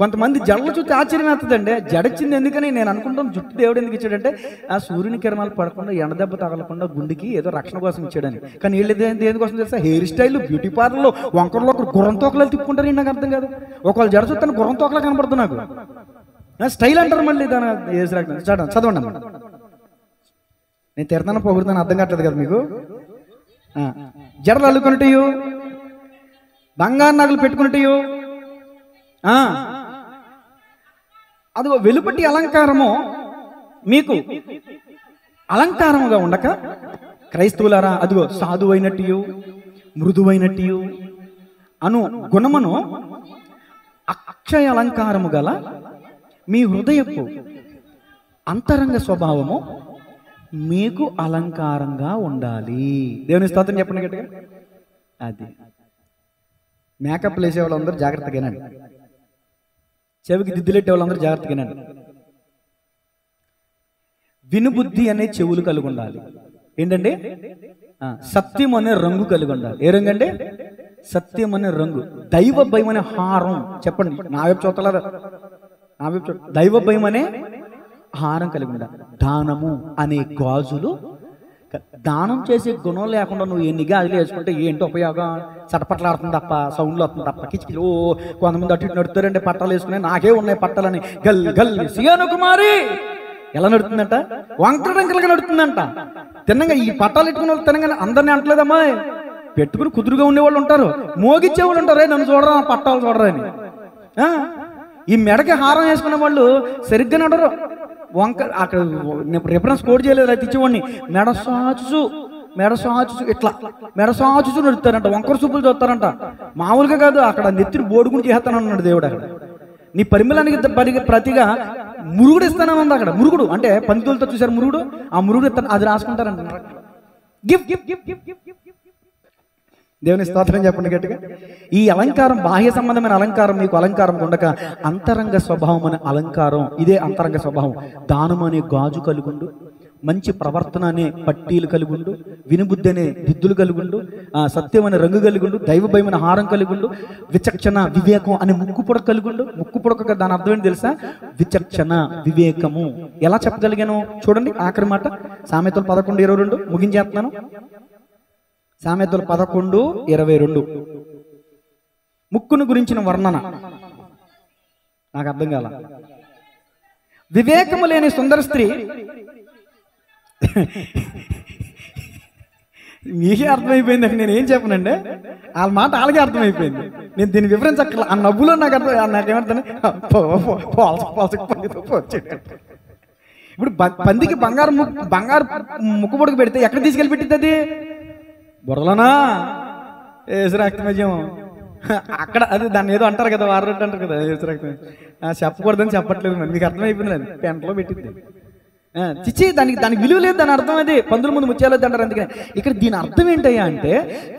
కొంతమంది జడలు చూస్తే ఆశ్చర్యం వేస్తుందండి. జడచ్చింది ఎందుకని నేను అనుకుంటాను, జుట్టు దేవుడు ఎందుకు ఇచ్చాడంటే ఆ సూర్యుని కిరణాలు పడకుండా, ఎండదెబ్బ తగలకుండా గుండెకి ఏదో రక్షణ కోసం ఇచ్చాడని. కానీ వీళ్ళు దేనికోసం తెలుసా? హెయిర్ స్టైల్, బ్యూటీ పార్లర్లో వంకరలో ఒకరు గుర్రం తోకలు తిప్పుకుంటారు. నాకు అర్థం కాదు. ఒకళ్ళు జడ చూస్తాను గుర్రం తోకలా కనపడుతుంది నాకు. స్టైల్ అంటారు మళ్ళీ దాని చదవండి అన్నమాట. నేను తిడతాను పొగుడుతాను, అర్థం కావట్లేదు కదా మీకు. జడలు అల్లుకున్నట్టు, బంగారు నగలు పెట్టుకున్నట్టు, అదిగో వెలుపటి అలంకారము మీకు అలంకారముగా ఉండక, క్రైస్తవులారా అదిగో సాధువైనట్టు, మృదువైనటియు అను గుణమును అక్షయ అలంకారము గల మీ హృదయపు అంతరంగ స్వభావము మీకు అలంకారంగా ఉండాలి. దేవుని స్తోత్రం చెప్పండి గట్టిగా. అది మేకప్ వేసే వాళ్ళందరూ జాగ్రత్తగానండి, చెవికి దిద్దులెట్టే వాళ్ళందరూ జాగ్రత్తగానండి. వినుబుద్ధి అనే చెవులు కలిగి ఉండాలి. ఏంటంటే సత్యం అనే రంగు కలిగి ఉండాలి. ఏ రంగు అంటే సత్యం అనే రంగు. దైవ భయం అనే హారం. చెప్పండి, నా వైపు చూస్తలేదా? నా వైపు దైవ భయం అనే హారం కలిగి ఉండాలి. దానము అనే గాజులు. దానం చేసే గుణం లేకుండా నువ్వు ఎన్ని గాజులు వేసుకుంటే ఏంటి ఉపయోగం? చటపట్లాడుతుంది తప్ప, సౌండ్లు వస్తుంది తప్ప, కిచికిలు. కొంతమంది అటు ఇటు నడుతారంటే పట్టాలు వేసుకునే, నాకే ఉన్నాయి పట్టాలని. గల్ గల్ సియాను కుమారి ఎలా నడుతుందంట? వంకరటంకలుగా నడుతుందంట. తిన్నగా ఈ పట్టాలు పెట్టుకునే వాళ్ళు తినగానే అందరినీ అంటలేదమ్మా. పెట్టుకుని కుదురుగా ఉండేవాళ్ళు ఉంటారు, మోగిచ్చేవాళ్ళు ఉంటారు, నన్ను చూడరా పట్టాలు చూడరా అని. ఈ మెడకి హారం వేసుకునే వాళ్ళు సరిగ్గా నడరు. వంక అక్కడ రిఫరెన్స్ కోడ్ చేయలేదు, అది ఇచ్చేవాడిని. మెడ సాచుచు ఇట్లా మెడ సాచుచు నడుస్తారంట. వంకర చూపులు చూస్తారంట. మామూలుగా కాదు, అక్కడ నెత్తిని బోడుకుని చేస్తానన్నాడు దేవుడు. అక్కడ నీ పరిమళానికి ప్రతిగా మురుగుడు ఇస్తానని ఉంది. అక్కడ మురుగుడు అంటే పంతులతో చూసారు మురుగుడు, ఆ మురుగుడు ఇస్తాను, అది రాసుకుంటారంట. Gift gift gift gift gift. దేవుని స్తోత్రం చెప్పండి గట్టిగా. ఈ అలంకారం బాహ్య సంబంధమైన అలంకారం మీకు అలంకారం ఉండక అంతరంగ స్వభావం అనే అలంకారం, ఇదే అంతరంగ స్వభావం. దానం అనే గాజు కలుగుండు, మంచి ప్రవర్తన అనే పట్టీలు కలుగుండు, వినుబుద్ధి అనే దిద్దులు కలుగుండు, సత్యం అనే రంగు కలుగుండు, దైవ భయమైన హారం కలుగుండు, విచక్షణ వివేకం అనే ముక్కు పొడక కలుగుండు. ముక్కు పొడక దాని అర్థం ఏంటి తెలుసా? విచక్షణ వివేకము. ఎలా చెప్పగలిగాను చూడండి. ఆఖరి మాట సామెతలు 11:22 ముగించేస్తున్నాను. సామెతలు 11:22 ముక్కును గురించిన వర్ణన నాకు అర్థం కాల. వివేకము లేని సుందర స్త్రీ. మీకే అర్థమైపోయింది. నేను ఏం చెప్పనండి, వాళ్ళ మాట వాళ్ళకే అర్థమైపోయింది. నేను దీన్ని వివరించక్కర్లా. ఆ నవ్వులో నాకు అర్థం, నాకేమర్థం. ఇప్పుడు పందికి బంగారు ముక్కు పొడుగు పెడితే ఎక్కడ తీసుకెళ్ళి పెట్టింది? అది బుర్రలోనా? ఏసురక్తమేజం అక్కడ. అది దాన్ని ఏదో అంటారు కదా, వారరొట్టు అంటారు కదా, ఏసురక్తం. చెప్పకూడదని చెప్పట్లేదు, మరి మీకు అర్థమైపోయింది. అది పెంటలో పెట్టింది. చిచ్చి, దానికి విలువ లేదు, దాని అర్థం అది. పందుల ముందు ముత్యాలొద్దు అంటారు. అందుకని ఇక్కడ దీని అర్థం ఏంటయ్యా అంటే,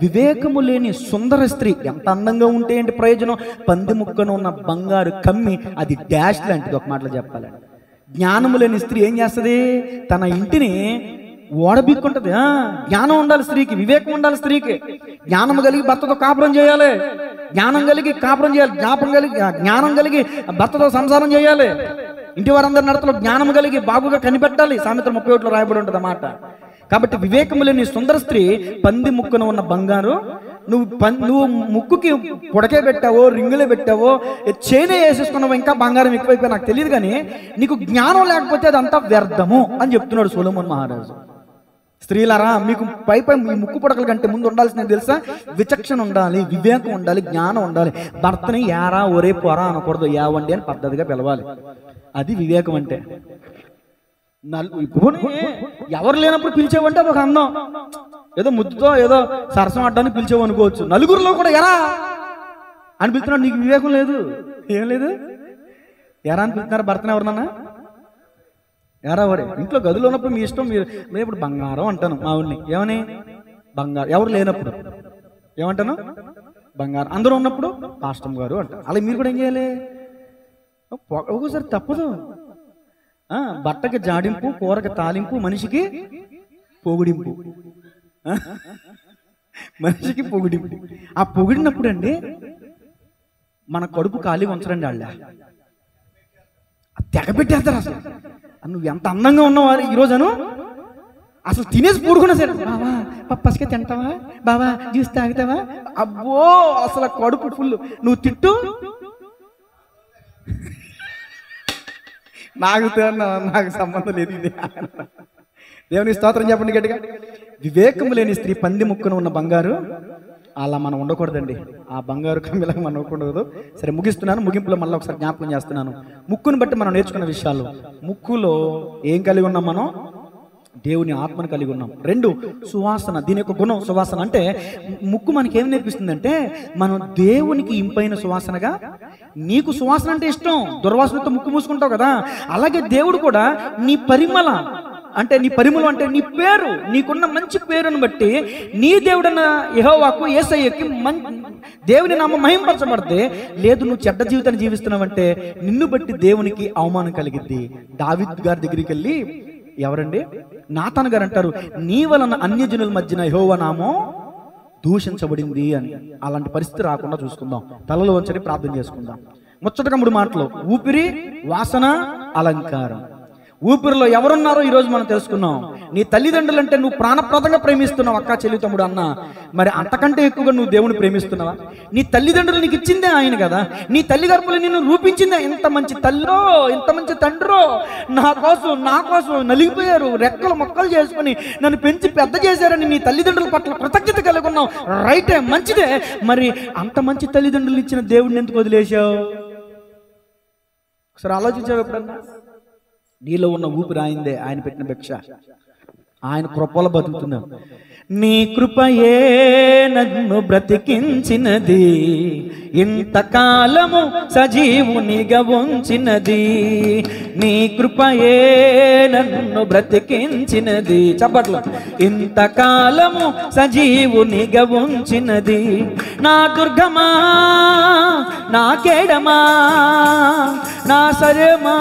వివేకము లేని సుందర స్త్రీ. ఎంత అందంగా ఉంటే ఏంటి ప్రయోజనం? పంది ముక్కను ఉన్న బంగారు కమ్మి అది డాష్ లాంటిది. ఒక మాటలో చెప్పాలండి, జ్ఞానము లేని స్త్రీ ఏం చేస్తుంది? తన ఇంటిని ఓడబిక్కుంటది. జ్ఞానం ఉండాలి స్త్రీకి, వివేకం ఉండాలి స్త్రీకి. జ్ఞానం కలిగి భర్తతో కాపురం చేయాలి, జ్ఞానం కలిగి కాపురం చేయాలి, జ్ఞానం కలిగి భర్తతో సంసారం చేయాలి. ఇంటి వారందరి నడతలో జ్ఞానం కలిగి బాగుగా కనిపెట్టాలి. సామెతలు 31 రాయబడి ఉంటుంది అన్నమాట. కాబట్టి వివేకము లేని సుందర స్త్రీ పంది ముక్కున ఉన్న బంగారు. నువ్వు ముక్కుకి పొడకే పెట్టావో, రింగులే పెట్టావో, చేనే వేసేసుకున్నావో, ఇంకా బంగారం ఎక్కువైపోయి నాకు తెలియదు, కానీ నీకు జ్ఞానం లేకపోతే అదంతా వ్యర్థము అని చెప్తున్నాడు సొలొమోను మహారాజు. స్త్రీలారా, మీకు పై మీ ముక్కు పొడకల కంటే ముందు ఉండాల్సింది తెలుసా? విచక్షణ ఉండాలి, వివేకం ఉండాలి, జ్ఞానం ఉండాలి. భర్తని యారా ఒరే పొరా అనకూడదు, యావండి అని పద్ధతిగా పిలవాలి. అది వివేకం అంటే. ఎవరు లేనప్పుడు పిలిచేవంటే అదొక అందం. ఏదో ముద్దుతో ఏదో సరసం ఆడడానికి పిలిచేవు అనుకోవచ్చు. నలుగురిలో కూడా ఎరా అని పిలుస్తున్నాడు. నీకు వివేకం లేదు, ఏం లేదు. ఎరా అని పిలుస్తున్నారు భర్తను ఎవరినన్నా? ఎరా వరే. ఇంట్లో గదిలో ఉన్నప్పుడు మీ ఇష్టం. మీరు ఇప్పుడు బంగారం అంటాను మా ఊరిని. ఏమని? బంగారం. ఎవరు లేనప్పుడు ఏమంటాను? బంగారం. అందరూ ఉన్నప్పుడు పాస్టమ్ గారు అంటారు. అలా మీరు కూడా ఏం చేయాలి? ఒక్కోసారి తప్పదు. బట్టకి జాడింపు, కూరకి తాలింపు, మనిషికి పొగిడింపు. మనిషికి పొగిడింపు. ఆ పొగిడినప్పుడు అండి మన కడుపు ఖాళీ ఉంచరండి. వాళ్ళ తెగ పెట్టేస్తారు. అసలు నువ్వు ఎంత అందంగా ఉన్నావు ఈరోజు అసలు తినేసి పూడుకున్నా సరే, బావా పప్పసుకే తింటావా, బావా జ్యూస్ తాగుతావా, అబ్బో అసలు కడుపు ఫుల్. నువ్వు తిట్టు, నాకు సంబంధం లేదు ఇది. దేవుని స్తోత్రం చెప్పండి గట్టిగా. వివేకము లేని స్త్రీ పంది ముక్కున ఉన్న బంగారు. అలా మనం ఉండకూడదండి. ఆ బంగారు కమ్మిలాగా మనం ఉండకూడదు. సరే, ముగిస్తున్నాను. ముగింపులో మళ్ళీ ఒకసారి జ్ఞాపకం చేస్తున్నాను. ముక్కును బట్టి మనం నేర్చుకున్న విషయాలు. ముక్కులో ఏం కలిగి ఉన్నాం మనం? దేవుని ఆత్మను కలిగి ఉన్నాం. 2 సువాసన. దీని యొక్క గుణం సువాసన అంటే ముక్కు మనకి ఏం నేర్పిస్తుందంటే మనం దేవునికి ఇంపైన సువాసనగా. నీకు సువాసన అంటే ఇష్టం, దుర్వాసనతో ముక్కు మూసుకుంటావు కదా, అలాగే దేవుడు కూడా నీ పరిమళ అంటే నీ పరిమళం అంటే నీ పేరు, నీకున్న మంచి పేరును బట్టి నీ దేవుడన్న యెహోవాకు యేసయ్యకి దేవుని నామం మహింపరచబడితే, లేదు నువ్వు చెడ్డ జీవితాన్ని జీవిస్తున్నావంటే నిన్ను బట్టి దేవునికి అవమానం కలిగిద్ది. దావీదు గారి దగ్గరికి వెళ్ళి, ఎవరండి, నాతాను గారు అంటారు, నీ వలన అన్యజనుల మధ్యన యెహోవా నామం దూషించబడింది అని. అలాంటి పరిస్థితి రాకుండా చూసుకుందాం. తలలో వంచని ప్రార్థన చేసుకుందాం. ముచ్చటగా 3 మాటలు: ఊపిరి, వాసన, అలంకారం. ఊపిరిలో ఎవరున్నారో ఈరోజు మనం తెలుసుకున్నాం. నీ తల్లిదండ్రులు అంటే నువ్వు ప్రాణప్రదంగా ప్రేమిస్తున్నావు అక్క, చెల్లి, తమ్ముడు, అన్న. మరి అంతకంటే ఎక్కువగా నువ్వు దేవుని ప్రేమిస్తున్నావా? నీ తల్లిదండ్రులు నీకు ఇచ్చిందే ఆయన కదా. నీ తల్లి గర్భంలో నిన్ను రూపించిందే. ఇంత మంచి తల్లో, ఇంత మంచి తండ్రో నా కోసం నలిగిపోయారు, రెక్కలు మొక్కలు చేసుకుని నన్ను పెంచి పెద్ద చేశారని నీ తల్లిదండ్రుల పట్ల కృతజ్ఞత కలిగి ఉన్నావు. రైటే, మంచిదే. మరి అంత మంచి తల్లిదండ్రులు ఇచ్చిన దేవుడిని ఎందుకు వదిలేశావు? ఒకసారి ఆలోచించావు ఎప్పుడన్నా? నీలో ఉన్న ఊపిరి ఆయిందే, ఆయన పెట్టిన భిక్ష. ఆయన కృపలో బతుకుతున్నాం. నీ కృపయే నన్ను బ్రతికించినది, ఇంతకాలము సజీవునిగా ఉంచినది. నీ కృపయే నన్ను బ్రతికించినది. చప్పట్లు. ఇంతకాలము సజీవునిగా ఉంచినది. నా దుర్గమా, నా కేడమా, నా సర్వమా,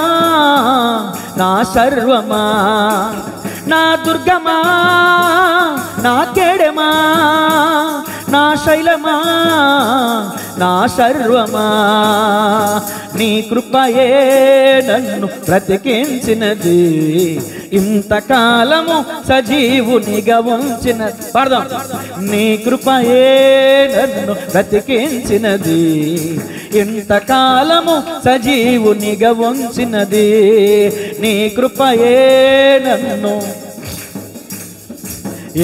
నా సర్వమా, నా దుర్గమా, నా కేడమా, నా శైలమా, నా సర్వమా. నీ కృపయే నన్ను బ్రతికించినది, ఇంతకాలము సజీవునిగా ఉంచినది. పాడదాం. నీ కృపయే నన్ను బ్రతికించినది, ఇంతకాలము సజీవునిగా ఉంచినది. నీ కృపయే నన్ను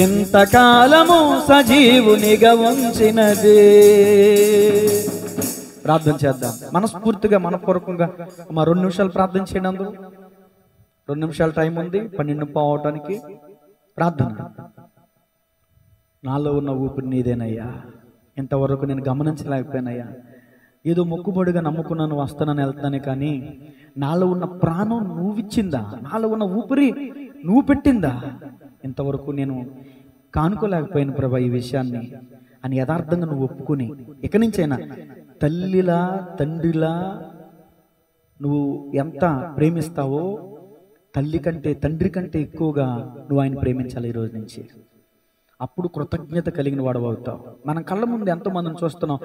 ఇంతకాలము సజీవునిగా ఉంచినది. ప్రార్థన చేద్దాం మనస్ఫూర్తిగా, మనపూర్వకంగా. మా 2 నిమిషాలు ప్రార్థన చేయండి. అందరూ 2 నిమిషాల టైం ఉంది 12 అవటానికి. ప్రార్థన. నాలో ఉన్న ఊపిరి నీదేనయ్యా. ఇంతవరకు నేను గమనించలేకపోయానయ్యా. ఏదో మొక్కుబడిగా నమ్ముకున్నాను, వస్తానని వెళ్తానే, కానీ నాలో ఉన్న ప్రాణం నువ్విచ్చిందా? నాలో ఉన్న ఊపిరి నువ్వు పెట్టిందా? ఇంతవరకు నేను కానుకోలేకపోయాను ప్రభా ఈ విషయాన్ని అని యథార్థంగా నువ్వు ఒప్పుకొని, ఇక నుంచైనా తల్లిలా తండ్రిలా నువ్వు ఎంత ప్రేమిస్తావో తల్లి కంటే తండ్రి కంటే ఎక్కువగా నువ్వు ఆయన ప్రేమించాలి ఈ రోజు నుంచి. అప్పుడు కృతజ్ఞత కలిగిన వాడు అవుతావు. మనం కళ్ళ ముందు ఎంతోమందిని చూస్తున్నాం.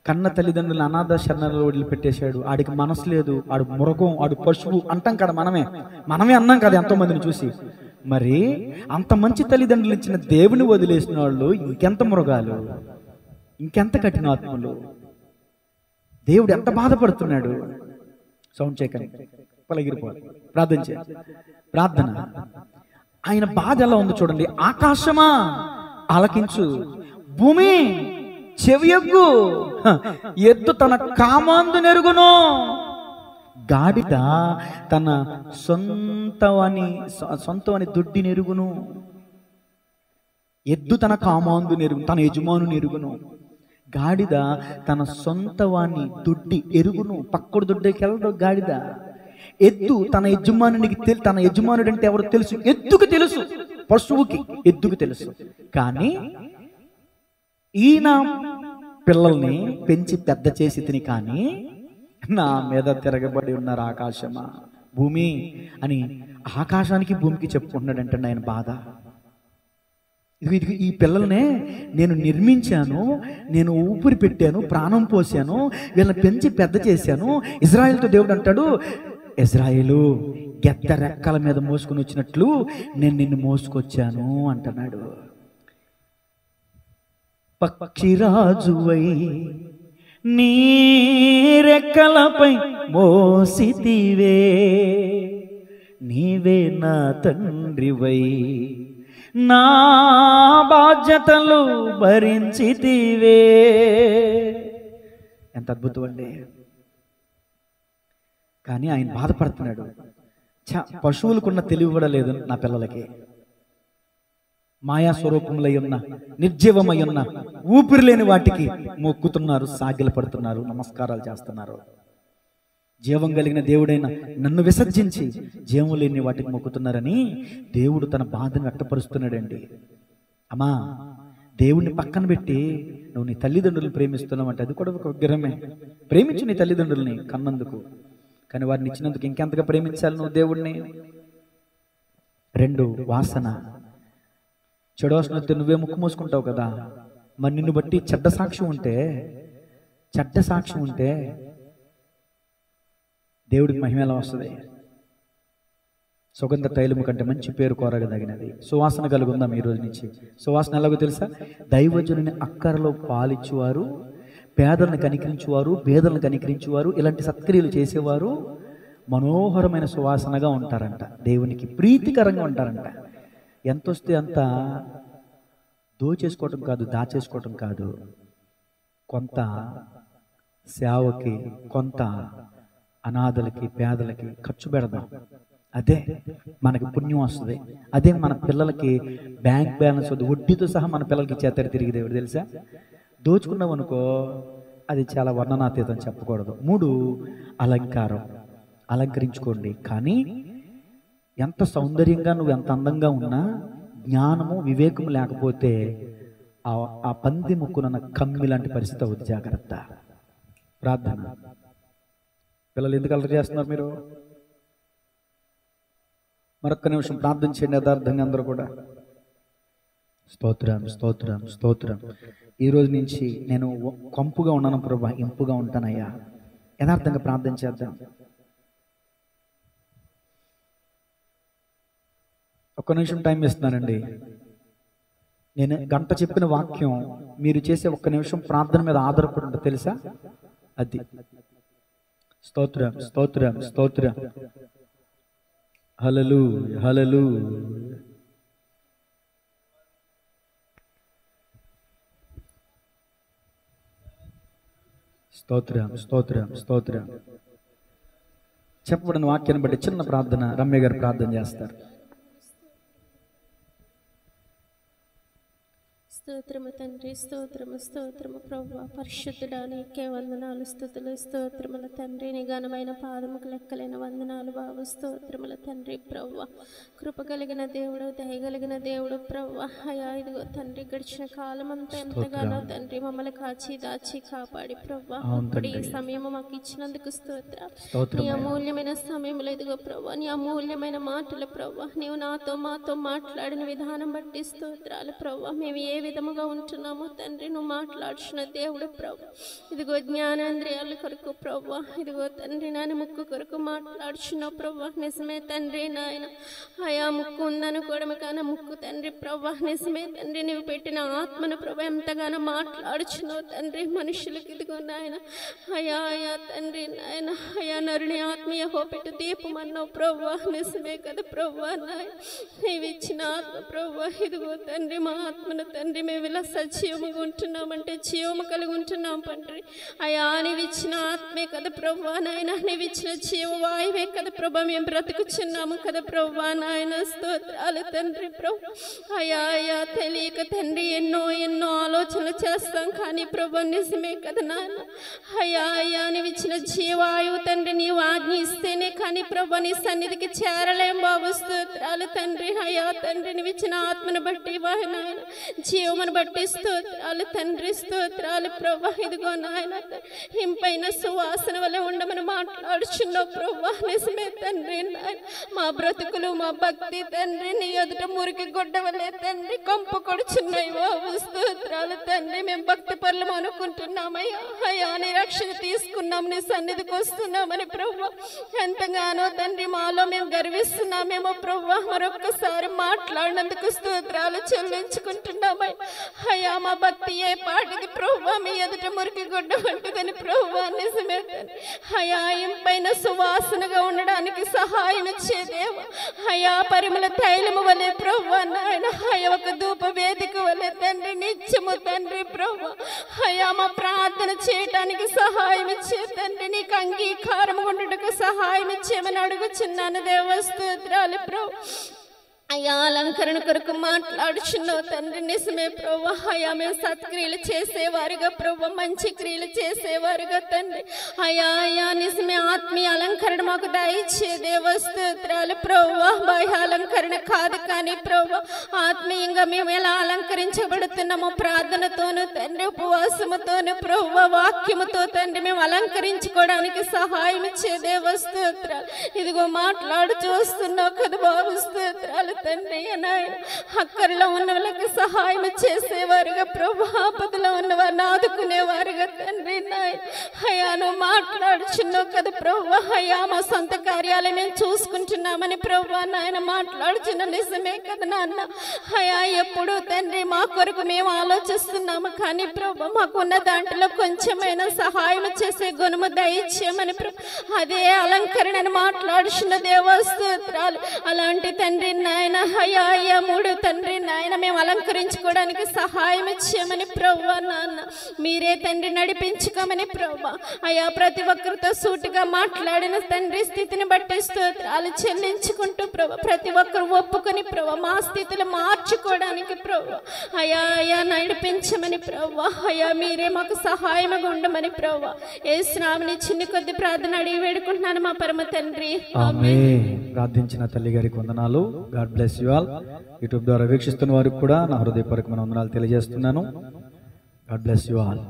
కన్న తల్లిదండ్రులు అనాథ శరణాలలో వదిలిపెట్టేశాడు. ఆడికి మనసు లేదు, ఆడు మృగం, ఆడు పశువు అంటాం కదా. మనమే అన్నాం కదా ఎంతో మందిని చూసి. మరి అంత మంచి తల్లిదండ్రులు ఇచ్చిన దేవుని వదిలేసిన వాళ్ళు ఇంకెంత మృగాలు, ఇంకెంత కఠినాత్ములు. దేవుడు ఎంత బాధపడుతున్నాడు. సౌండ్ చేయకండి, పలగిరిపోవాలి. ప్రార్థన చేయాలి. ప్రార్థన. ఆయన బాధ ఎలా ఉందో చూడండి. ఆకాశమా ఆలకించు, భూమి చెవియొగ్గు, ఎద్దు తన కామాందు నెరుగును, గాడిద తన సొంతమని దొడ్డి నెరుగును. ఎద్దు తన కామాందు నెరుగు, తన యజమాను నెరుగును. గాడిద తన సొంతవాణి దొడ్డి ఎరుగును. పక్కడు దొడ్డికి వెళ్ళడు గాడిద. ఎద్దు తన యజమానునికి తన యజమానుడు అంటే ఎవరు తెలుసు? ఎద్దుకు తెలుసు, పశువుకి ఎద్దుకు తెలుసు. కానీ ఈయన పిల్లల్ని పెంచి పెద్ద చేసి తిని, కానీ నా మీద తిరగబడి ఉన్నారు ఆకాశమా భూమి అని ఆకాశానికి భూమికి చెప్పుకుంటున్నాడంటే ఆయన బాధ. ఇది ఈ పిల్లల్నే నేను నిర్మించాను, నేను ఊపిరి పెట్టాను, ప్రాణం పోసాను, వీళ్ళని పెంచి పెద్ద చేశాను. ఇజ్రాయేలుతో దేవుడు అంటాడు, ఇజ్రాయేలు గెద్ద రెక్కల మీద మోసుకొని వచ్చినట్లు నేను నిన్ను మోసుకొచ్చాను అంటున్నాడు. పక్షిరాజువై నీ రెక్కలపై మోసితివే, నీవే నా తండ్రివై నా బాధ్యతలు భరించితివే. ఎంత అద్భుతం అండి. కానీ ఆయన బాధపడుతున్నాడు. పశువులకున్న తెలివి కూడా లేదు నా పిల్లలకి. మాయా స్వరూపములై ఉన్న, నిర్జీవమై ఉన్న, ఊపిరి లేని వాటికి మొక్కుతున్నారు, సాగిల పడుతున్నారు, నమస్కారాలు చేస్తున్నారు. జీవం కలిగిన దేవుడైన నన్ను విసర్జించి జీవం లేని వాటికి మొక్కుతున్నారని దేవుడు తన బాధను వ్యక్తపరుస్తున్నాడండి. అమ్మా, దేవుణ్ణి పక్కన పెట్టి నువ్వు నీ తల్లిదండ్రులను ప్రేమిస్తున్నావు అంటే అది కూడా ఒక విగ్రహమే. ప్రేమించు నీ తల్లిదండ్రుల్ని కన్నందుకు, కానీ వారిని ఇచ్చినందుకు ఇంకెంతగా ప్రేమించాలి నువ్వు దేవుణ్ణి. 2, వాసన. చెడు వాసన వస్తే నువ్వే ముక్కు మూసుకుంటావు కదా. మరి నిన్ను బట్టి చెడ్డ సాక్ష్యం ఉంటే దేవుడికి మహిమ ఎలా వస్తుంది? సుగంధ తైలము కంటే మంచి పేరు కోరగదగినది. సువాసన కలిగి ఉందాం ఈ రోజు నుంచి. సువాసన ఎలాగో తెలుసా? దైవజనుని అక్కరలో పాలిచ్చువారు, పేదలను కనికరించువారు, బేదలను కనికరించువారు, ఇలాంటి సత్క్రియలు చేసేవారు మనోహరమైన సువాసనగా ఉంటారంట. దేవునికి ప్రీతికరంగా ఉంటారంట. ఎంత వస్తే అంత దోచేసుకోవటం కాదు, దాచేసుకోవటం కాదు. కొంత సేవకి, కొంత అనాథలకి, పేదలకి ఖర్చు పెడదాం. అదే మనకి పుణ్యం వస్తుంది. అదే మన పిల్లలకి బ్యాంక్ బ్యాలెన్స్ వద్దు, వడ్డీతో సహా మన పిల్లలకి చేతాడు తిరిగి దేవుడు తెలుసా. దోచుకున్నాం అనుకో అది చాలా వర్ణనాతీతం, చెప్పకూడదు. 3, అలంకారం. అలంకరించుకోండి, కానీ ఎంత సౌందర్యంగా నువ్వు ఎంత అందంగా ఉన్నా జ్ఞానము వివేకము లేకపోతే ఆ పంది ముక్కున కమ్మి లాంటి పరిస్థితి అవుతుంది. జాగ్రత్త. ప్రార్థన. పిల్లలు ఎందుకు అలరి చేస్తున్నారు మీరు? మరొక్క నిమిషం ప్రార్థన చేయండి యథార్థంగా అందరూ కూడా. స్తోత్రం, స్తోత్రం, స్తోత్రం. ఈ రోజు నుంచి నేను కంపుగా ఉన్నాను ప్రభా, ఇంపుగా ఉంటానయ్యా. యథార్థంగా ప్రార్థన చేద్దాం. ఒక్క నిమిషం టైం ఇస్తున్నానండి. నేను గంట చెప్పిన వాక్యం మీరు చేసే ఒక్క నిమిషం ప్రార్థన మీద ఆధారపడి ఉంటుంది తెలుసా. అది స్తోత్రం, స్తోత్రం, స్తోత్రం. హల్లెలూయా, హల్లెలూయా. స్తోత్రం, స్తోత్రం, స్తోత్రం. చెప్పబడిన వాక్యాన్ని బట్టి చిన్న ప్రార్థన రమ్య గారు ప్రార్థన చేస్తారు. స్తోత్రము తండ్రి, స్తోత్రము, స్తోత్రము ప్రభువా. పరిశుద్ధుడా నీకే వందనాలు, స్తుతులు, స్తోత్రముల తండ్రి. నీ ఘనమైన పాదముకు లెక్కలేని వందనాలు బాబు. స్తోత్రముల తండ్రి ప్రభువా. కృప కలిగిన దేవుడు, దయగలిగిన దేవుడు ప్రభువా. అయా ఇదిగో తండ్రి, గడిచిన కాలం అంతా ఎంతగానో తండ్రి మమ్మల్ని కాచి దాచి కాపాడి ప్రభువా. ఇప్పుడు ఈ సమయం మాకు ఇచ్చినందుకు స్తోత్రాలు. నీ అమూల్యమైన సమయంలో ఇదిగో ప్రభువా, నీ అమూల్యమైన మాటలు ప్రభువా, నీవు మాతో మాట్లాడిన విధానం బట్టి స్తోత్రాలు ప్రభువా. మేము ఏ విధముగా ఉంటున్నామో తండ్రి నువ్వు మాట్లాడుచున్న దేవుడు ప్రభు. ఇదిగో జ్ఞానేంద్రియాల కొరకు ప్రభు, ఇదిగో తండ్రి నాయన ముక్కు కొరకు మాట్లాడుచున్నావు ప్రభు. నిజమే తండ్రి నాయన, అయా ముక్కు ఉందనుకోవడమే కానీ ముక్కు తండ్రి ప్రభు. నిజమే తండ్రి, నువ్వు పెట్టిన ఆత్మను ప్రభు ఎంతగానో మాట్లాడుచున్నావు తండ్రి మనుషులకి. ఇదిగో నాయన అయా అయా తండ్రి నాయన, అయా నరుని ఆత్మీయ హోపెట్టు దీపం అన్నావు ప్రభు. నిజమే కదా ప్రభు నాయన, నీవు ఇచ్చిన ఆత్మ ప్రభు. ఇదిగో తండ్రి మా ఆత్మను తండ్రి మేము ఇలా సజీవముగా ఉంటున్నామంటే జీవము కలిగి ఉంటున్నాం తండ్రి. అయా నీవు ఇచ్చిన ఆత్మే కదా ప్రభు నాయన, నీవు ఇచ్చిన జీవవాయువే కదా ప్రభు మేము బ్రతుకుచున్నాము కదా ప్రభు నాయన. స్తోత్రాలు తండ్రి ప్రభు. అయా అయా తెలియక తండ్రి ఎన్నో ఆలోచనలు చేస్తాం కానీ ప్రభు నిజమే కదా నాయన. అయా అయా నీవు ఇచ్చిన జీవాయువు తండ్రి, నీవు ఆజ్ఞ ఇస్తేనే కానీ ప్రభు నీ సన్నిధికి చేరలేం బాబు. స్తోత్రాలు తండ్రి. అయా తండ్రి నీవు ఇచ్చిన ఆత్మను బట్టి నాయన, జీవమును బట్టి స్తోత్రాలు తండ్రి. స్తోత్రాలు ప్రభా. ఇదిగో నాయన ఇంపైన సువాసన వల్ల ఉండమని మాట్లాడుచున్నావు ప్రభా. నిజమే తండ్రి నాయన, మా బ్రతుకులు మా భక్తి తండ్రి నీ ఎదుట మురికి గొడ్డ వల్లే తండ్రి కంపు కొడుచున్నాయి బాబు. స్తోత్రాలు తండ్రి. మేము భక్తి పనులు అనుకుంటున్నామయ్యా. అయ్యా నీ రక్షణ తీసుకున్నాం, నీ సన్నిధికి వస్తున్నామని ప్రభా ఎంతగానో తండ్రి మాలో మేము గర్విస్తున్నామేమో ప్రభా. మరొక్కసారి మాట్లాడినందుకు స్తోత్రాలు చెల్లించుకుంటున్నామయ్యా. అయ్యా మా భక్తి ఏ పాటిది ప్రభా, మీ ఎదుట మురికి గుడ్డ వంటిదని ప్రభా. నిజమే అయ్యా ఇంపైన సువాసనగా ఉండడానికి సహాయం ఇచ్చేదేవా. అయ్యా పరిమళ తైలము వలె ప్రభా నాయన, అయ్యా ఒక ధూప వేదిక వలె అలానే తండ్రి నిత్యము తండ్రి ప్రభు అయ్యా మా ప్రార్థన చేయటానికి సహాయం ఇచ్చే తండ్రి నీకు అంగీకారం ఉండటకు సహాయం ఇచ్చేమని అడుగుచున్నాను దేవా స్తోత్రాలు ప్రభు అయ్యా అలంకరణ కొరకు మాట్లాడుచున్నావు తండ్రి నిజమే ప్రభు అయ్యా మేము సత్క్రియలు చేసేవారుగా ప్రభు మంచి క్రియలు చేసేవారుగా తండ్రి అయ్యా అయ్యా నిజమే ఆత్మీయ అలంకరణ మాకు దయచే దేవ స్తోత్రాలు ప్రభు బాహ్య అలంకరణ కాదు కానీ ప్రభు ఆత్మీయంగా మేము ఎలా అలంకరించబడుతున్నామో ప్రార్థనతోను తండ్రి ఉపవాసముతోను ప్రభు వాక్యముతో తండ్రి మేము అలంకరించుకోవడానికి సహాయం ఇచ్చే దేవ స్తోత్రాలు ఇదిగో మాట్లాడు చూస్తున్నావు కదా బాబు స్తోత్రాలు తండ్రి నాయన అక్కర్లో ఉన్న వాళ్ళకి సహాయం చేసేవారుగా ప్రభు ఆపదలో ఉన్నవారిని ఆదుకునేవారుగా తండ్రి నాయన అయ్యా నువ్వు మాట్లాడుచున్నావు కదా ప్రభు అయ్యా మా సొంత కార్యాలు మేము చూసుకుంటున్నామని ప్రభు నాయన మాట్లాడుచున్న నిజమే కదా నాన్న అయ్యా ఎప్పుడు తండ్రి మా కొరకు మేము ఆలోచిస్తున్నాము కానీ ప్రభు మాకున్న దాంట్లో కొంచెమైనా సహాయం చేసే గుణము దయచేయమని ప్రభు అదే అలంకరణను మాట్లాడుచున్న దేవా స్తోత్రాలు అలాంటి తండ్రి నాయన అయ్యా అయ్యా మూడు తండ్రి నాయన మేము అలంకరించుకోవడానికి సహాయం ఇచ్చేయమని ప్రభు నాన్న మీరే తండ్రి నడిపించుకోమని ప్రభు అయ్యా ప్రతి ఒక్కరితో సూటిగా మాట్లాడిన తండ్రి స్థితిని బట్టి స్తోత్రాలు చెల్లించుకుంటూ ప్రభు ప్రతి ఒక్కరు ఒప్పుకొని ప్రభు మా స్థితిని మార్చుకోవడానికి ప్రభు అయ్యా అయ్యా నడిపించమని ప్రభు అయ్యా మీరే మాకు సహాయంగా ఉండమని ప్రభు యేసు నామమున చిన్ని కొద్ది ప్రార్థన అడిగి వేడుకుంటున్నాను మా పరమ తండ్రి ఆమేన్. ప్రార్థించిన తల్లి గారికి వందనాలు. God bless you all. YouTube ద్వారా వీక్షిస్తున్న వారికి కూడా నా హృదయపూర్వకమైన వందనాలు తెలియజేస్తున్నాను. God bless you all.